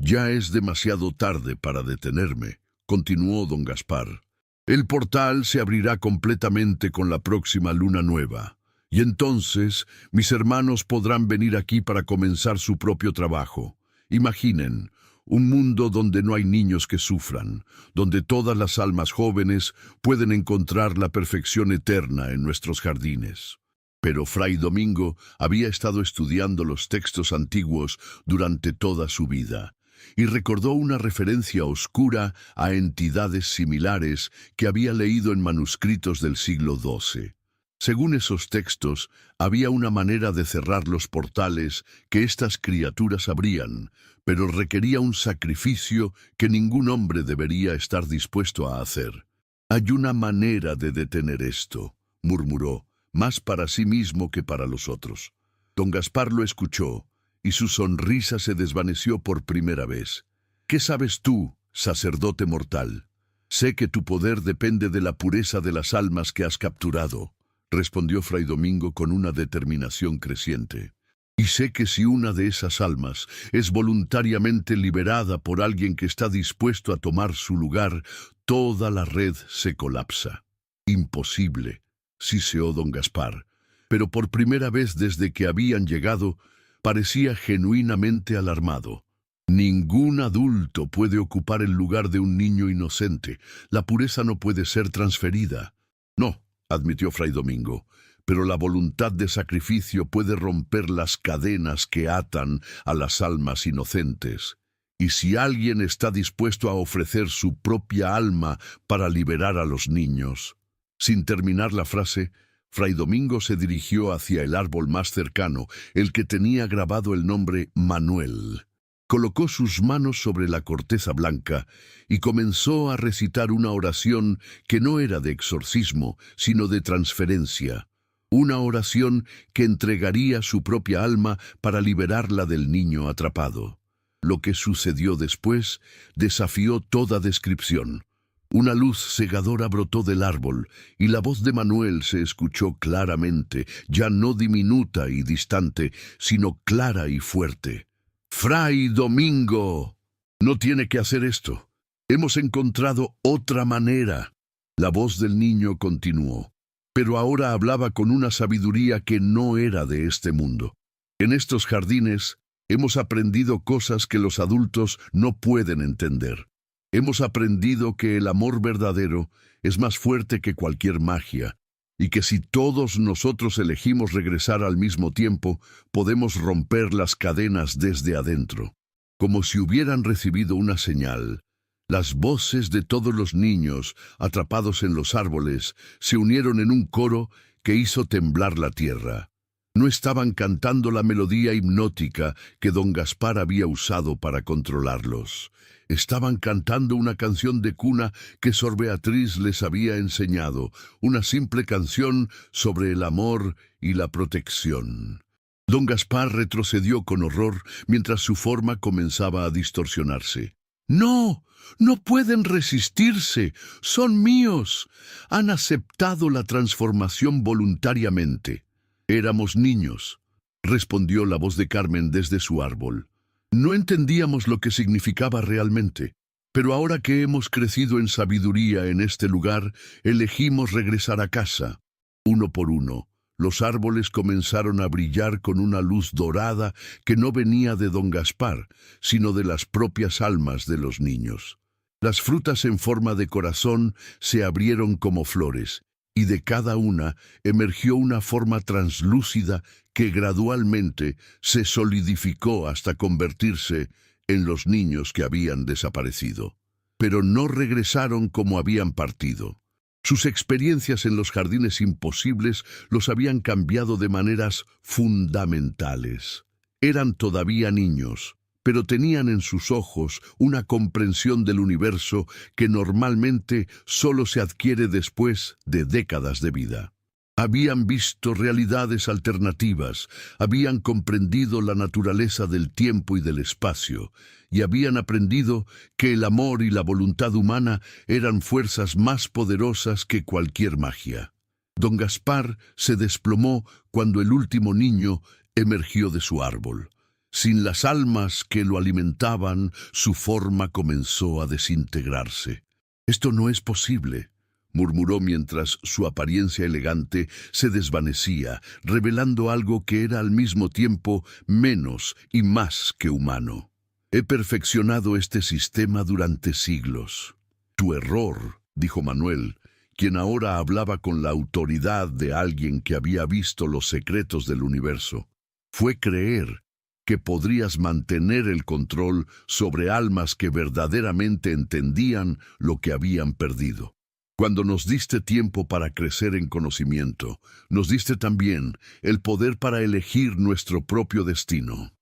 Ya es demasiado tarde para detenerme, continuó don Gaspar. El portal se abrirá completamente con la próxima luna nueva. Y entonces mis hermanos podrán venir aquí para comenzar su propio trabajo. Imaginen, un mundo donde no hay niños que sufran, donde todas las almas jóvenes pueden encontrar la perfección eterna en nuestros jardines. Pero Fray Domingo había estado estudiando los textos antiguos durante toda su vida, y recordó una referencia oscura a entidades similares que había leído en manuscritos del siglo XII. Según esos textos, había una manera de cerrar los portales que estas criaturas abrían, pero requería un sacrificio que ningún hombre debería estar dispuesto a hacer. «Hay una manera de detener esto», murmuró, más para sí mismo que para los otros. Don Gaspar lo escuchó, y su sonrisa se desvaneció por primera vez. «¿Qué sabes tú, sacerdote mortal? Sé que tu poder depende de la pureza de las almas que has capturado», respondió Fray Domingo con una determinación creciente. «Y sé que si una de esas almas es voluntariamente liberada por alguien que está dispuesto a tomar su lugar, toda la red se colapsa». «Imposible», siseó don Gaspar, pero por primera vez desde que habían llegado, parecía genuinamente alarmado. «Ningún adulto puede ocupar el lugar de un niño inocente. La pureza no puede ser transferida». «No», admitió Fray Domingo, «pero la voluntad de sacrificio puede romper las cadenas que atan a las almas inocentes. Y si alguien está dispuesto a ofrecer su propia alma para liberar a los niños». Sin terminar la frase, Fray Domingo se dirigió hacia el árbol más cercano, el que tenía grabado el nombre Manuel. Colocó sus manos sobre la corteza blanca y comenzó a recitar una oración que no era de exorcismo, sino de transferencia. Una oración que entregaría su propia alma para liberarla del niño atrapado. Lo que sucedió después desafió toda descripción. Una luz cegadora brotó del árbol, y la voz de Manuel se escuchó claramente, ya no diminuta y distante, sino clara y fuerte. «Fray Domingo, no tiene que hacer esto. Hemos encontrado otra manera». La voz del niño continuó, pero ahora hablaba con una sabiduría que no era de este mundo. «En estos jardines hemos aprendido cosas que los adultos no pueden entender. Hemos aprendido que el amor verdadero es más fuerte que cualquier magia, y que si todos nosotros elegimos regresar al mismo tiempo, podemos romper las cadenas desde adentro». Como si hubieran recibido una señal, las voces de todos los niños atrapados en los árboles se unieron en un coro que hizo temblar la tierra. No estaban cantando la melodía hipnótica que don Gaspar había usado para controlarlos. Estaban cantando una canción de cuna que Sor Beatriz les había enseñado, una simple canción sobre el amor y la protección. Don Gaspar retrocedió con horror mientras su forma comenzaba a distorsionarse. ¡No! ¡No pueden resistirse! ¡Son míos! Han aceptado la transformación voluntariamente. Éramos niños, respondió la voz de Carmen desde su árbol. No entendíamos lo que significaba realmente, pero ahora que hemos crecido en sabiduría en este lugar, elegimos regresar a casa. Uno por uno, los árboles comenzaron a brillar con una luz dorada que no venía de don Gaspar, sino de las propias almas de los niños. Las frutas en forma de corazón se abrieron como flores, y de cada una emergió una forma translúcida que gradualmente se solidificó hasta convertirse en los niños que habían desaparecido. Pero no regresaron como habían partido. Sus experiencias en los jardines imposibles los habían cambiado de maneras fundamentales. Eran todavía niños, pero tenían en sus ojos una comprensión del universo que normalmente solo se adquiere después de décadas de vida. Habían visto realidades alternativas, habían comprendido la naturaleza del tiempo y del espacio, y habían aprendido que el amor y la voluntad humana eran fuerzas más poderosas que cualquier magia. Don Gaspar se desplomó cuando el último niño emergió de su árbol. Sin las almas que lo alimentaban, su forma comenzó a desintegrarse. «Esto no es posible», murmuró mientras su apariencia elegante se desvanecía, revelando algo que era al mismo tiempo menos y más que humano. «He perfeccionado este sistema durante siglos». «Tu error», dijo Manuel, quien ahora hablaba con la autoridad de alguien que había visto los secretos del universo, «fue creer que podrías mantener el control sobre almas que verdaderamente entendían lo que habían perdido. Cuando nos diste tiempo para crecer en conocimiento, nos diste también el poder para elegir nuestro propio destino».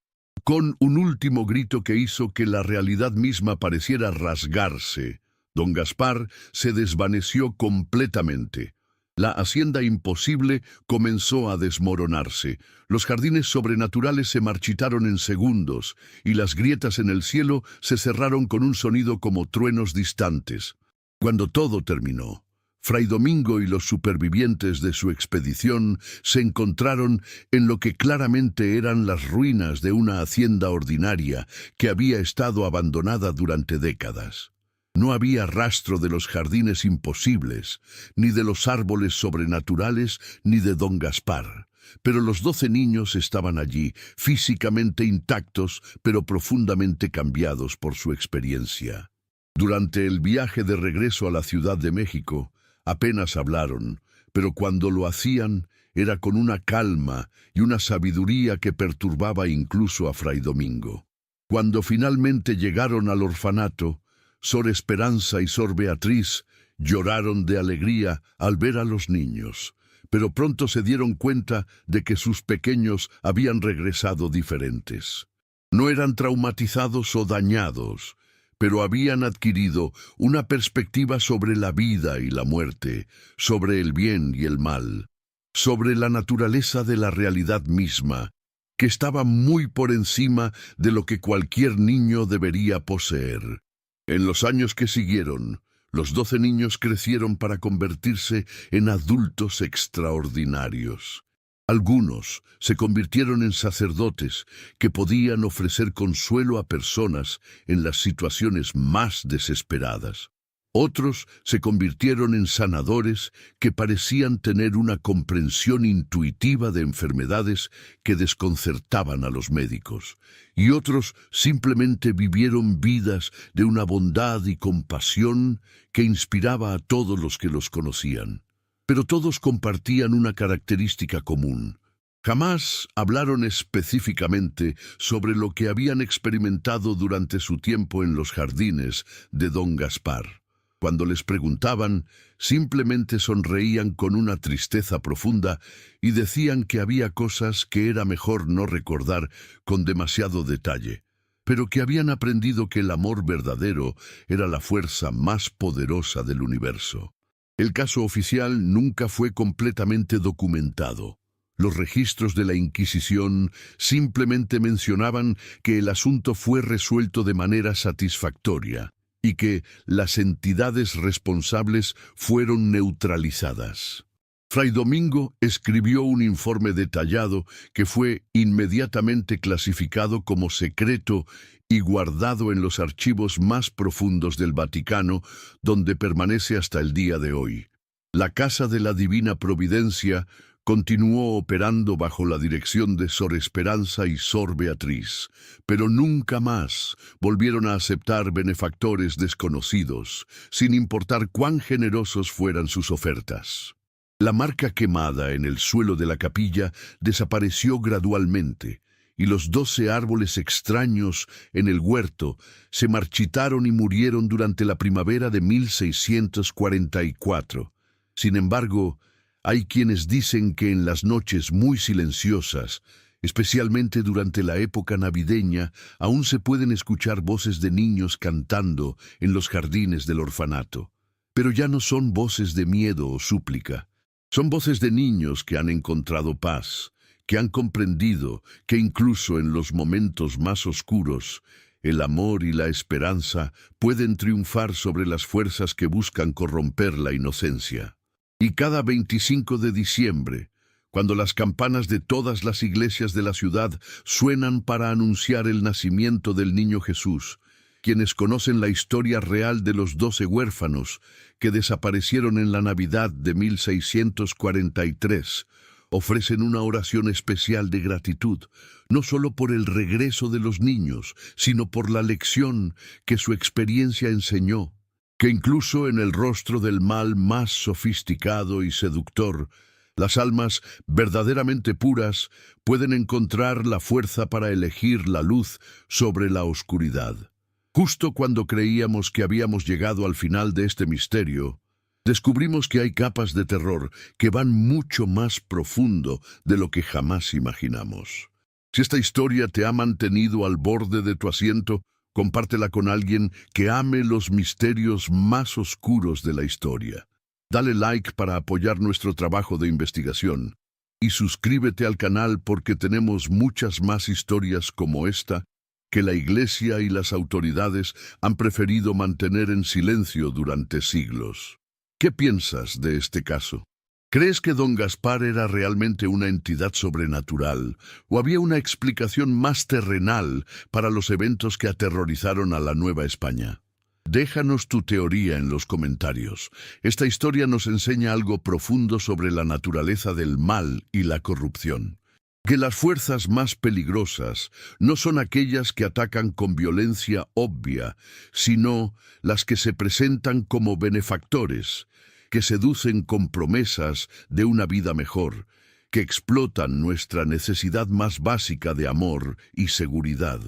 Con un último grito que hizo que la realidad misma pareciera rasgarse, don Gaspar se desvaneció completamente. La hacienda imposible comenzó a desmoronarse. Los jardines sobrenaturales se marchitaron en segundos, y las grietas en el cielo se cerraron con un sonido como truenos distantes. Cuando todo terminó, Fray Domingo y los supervivientes de su expedición se encontraron en lo que claramente eran las ruinas de una hacienda ordinaria que había estado abandonada durante décadas. No había rastro de los jardines imposibles, ni de los árboles sobrenaturales, ni de don Gaspar. Pero los 12 niños estaban allí, físicamente intactos, pero profundamente cambiados por su experiencia. Durante el viaje de regreso a la Ciudad de México, apenas hablaron, pero cuando lo hacían era con una calma y una sabiduría que perturbaba incluso a Fray Domingo. Cuando finalmente llegaron al orfanato, Sor Esperanza y Sor Beatriz lloraron de alegría al ver a los niños, pero pronto se dieron cuenta de que sus pequeños habían regresado diferentes. No eran traumatizados o dañados, pero habían adquirido una perspectiva sobre la vida y la muerte, sobre el bien y el mal, sobre la naturaleza de la realidad misma, que estaba muy por encima de lo que cualquier niño debería poseer. En los años que siguieron, los 12 niños crecieron para convertirse en adultos extraordinarios. Algunos se convirtieron en sacerdotes que podían ofrecer consuelo a personas en las situaciones más desesperadas. Otros se convirtieron en sanadores que parecían tener una comprensión intuitiva de enfermedades que desconcertaban a los médicos. Y otros simplemente vivieron vidas de una bondad y compasión que inspiraba a todos los que los conocían. Pero todos compartían una característica común. Jamás hablaron específicamente sobre lo que habían experimentado durante su tiempo en los jardines de don Gaspar. cuando les preguntaban, simplemente sonreían con una tristeza profunda y decían que había cosas que era mejor no recordar con demasiado detalle, pero que habían aprendido que el amor verdadero era la fuerza más poderosa del universo. El caso oficial nunca fue completamente documentado. Los registros de la Inquisición simplemente mencionaban que el asunto fue resuelto de manera satisfactoria y que las entidades responsables fueron neutralizadas. Fray Domingo escribió un informe detallado que fue inmediatamente clasificado como secreto y guardado en los archivos más profundos del Vaticano, donde permanece hasta el día de hoy. La Casa de la Divina Providencia continuó operando bajo la dirección de Sor Esperanza y Sor Beatriz, pero nunca más volvieron a aceptar benefactores desconocidos, sin importar cuán generosos fueran sus ofertas. La marca quemada en el suelo de la capilla desapareció gradualmente, y los 12 árboles extraños en el huerto se marchitaron y murieron durante la primavera de 1644. Sin embargo, hay quienes dicen que en las noches muy silenciosas, especialmente durante la época navideña, aún se pueden escuchar voces de niños cantando en los jardines del orfanato. Pero ya no son voces de miedo o súplica. Son voces de niños que han encontrado paz, que han comprendido que incluso en los momentos más oscuros, el amor y la esperanza pueden triunfar sobre las fuerzas que buscan corromper la inocencia. Y cada 25 de diciembre, cuando las campanas de todas las iglesias de la ciudad suenan para anunciar el nacimiento del niño Jesús, quienes conocen la historia real de los 12 huérfanos que desaparecieron en la Navidad de 1643, ofrecen una oración especial de gratitud, no solo por el regreso de los niños, sino por la lección que su experiencia enseñó, que incluso en el rostro del mal más sofisticado y seductor, las almas verdaderamente puras pueden encontrar la fuerza para elegir la luz sobre la oscuridad. Justo cuando creíamos que habíamos llegado al final de este misterio, descubrimos que hay capas de terror que van mucho más profundo de lo que jamás imaginamos. Si esta historia te ha mantenido al borde de tu asiento, compártela con alguien que ame los misterios más oscuros de la historia. Dale like para apoyar nuestro trabajo de investigación y suscríbete al canal porque tenemos muchas más historias como esta que la Iglesia y las autoridades han preferido mantener en silencio durante siglos. ¿Qué piensas de este caso? ¿Crees que don Gaspar era realmente una entidad sobrenatural o había una explicación más terrenal para los eventos que aterrorizaron a la Nueva España? Déjanos tu teoría en los comentarios. Esta historia nos enseña algo profundo sobre la naturaleza del mal y la corrupción. Que las fuerzas más peligrosas no son aquellas que atacan con violencia obvia, sino las que se presentan como benefactores, que seducen con promesas de una vida mejor, que explotan nuestra necesidad más básica de amor y seguridad.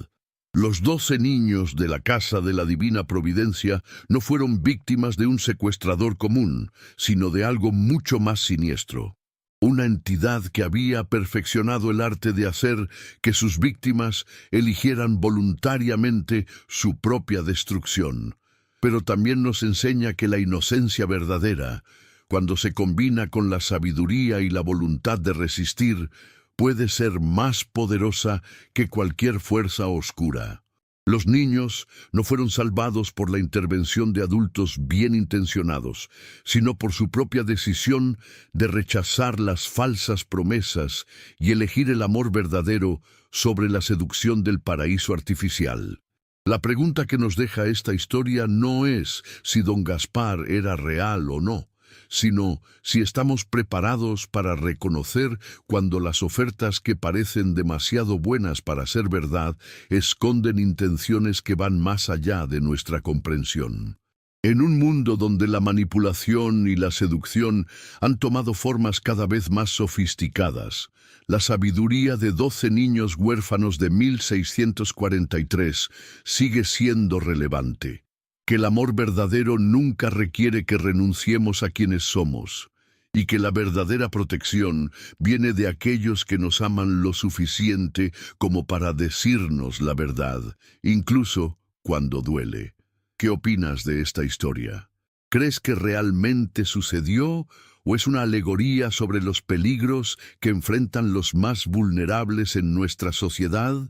Los 12 niños de la Casa de la Divina Providencia no fueron víctimas de un secuestrador común, sino de algo mucho más siniestro. Una entidad que había perfeccionado el arte de hacer que sus víctimas eligieran voluntariamente su propia destrucción. Pero también nos enseña que la inocencia verdadera, cuando se combina con la sabiduría y la voluntad de resistir, puede ser más poderosa que cualquier fuerza oscura. Los niños no fueron salvados por la intervención de adultos bien intencionados, sino por su propia decisión de rechazar las falsas promesas y elegir el amor verdadero sobre la seducción del paraíso artificial. La pregunta que nos deja esta historia no es si don Gaspar era real o no, sino si estamos preparados para reconocer cuando las ofertas que parecen demasiado buenas para ser verdad esconden intenciones que van más allá de nuestra comprensión. En un mundo donde la manipulación y la seducción han tomado formas cada vez más sofisticadas, la sabiduría de 12 niños huérfanos de 1643 sigue siendo relevante. que el amor verdadero nunca requiere que renunciemos a quienes somos, y que la verdadera protección viene de aquellos que nos aman lo suficiente como para decirnos la verdad, incluso cuando duele. ¿Qué opinas de esta historia? ¿Crees que realmente sucedió o es una alegoría sobre los peligros que enfrentan los más vulnerables en nuestra sociedad?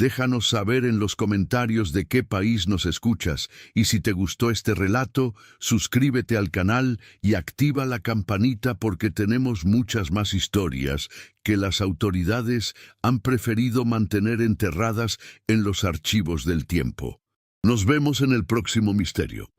Déjanos saber en los comentarios de qué país nos escuchas y si te gustó este relato, suscríbete al canal y activa la campanita porque tenemos muchas más historias que las autoridades han preferido mantener enterradas en los archivos del tiempo. Nos vemos en el próximo misterio.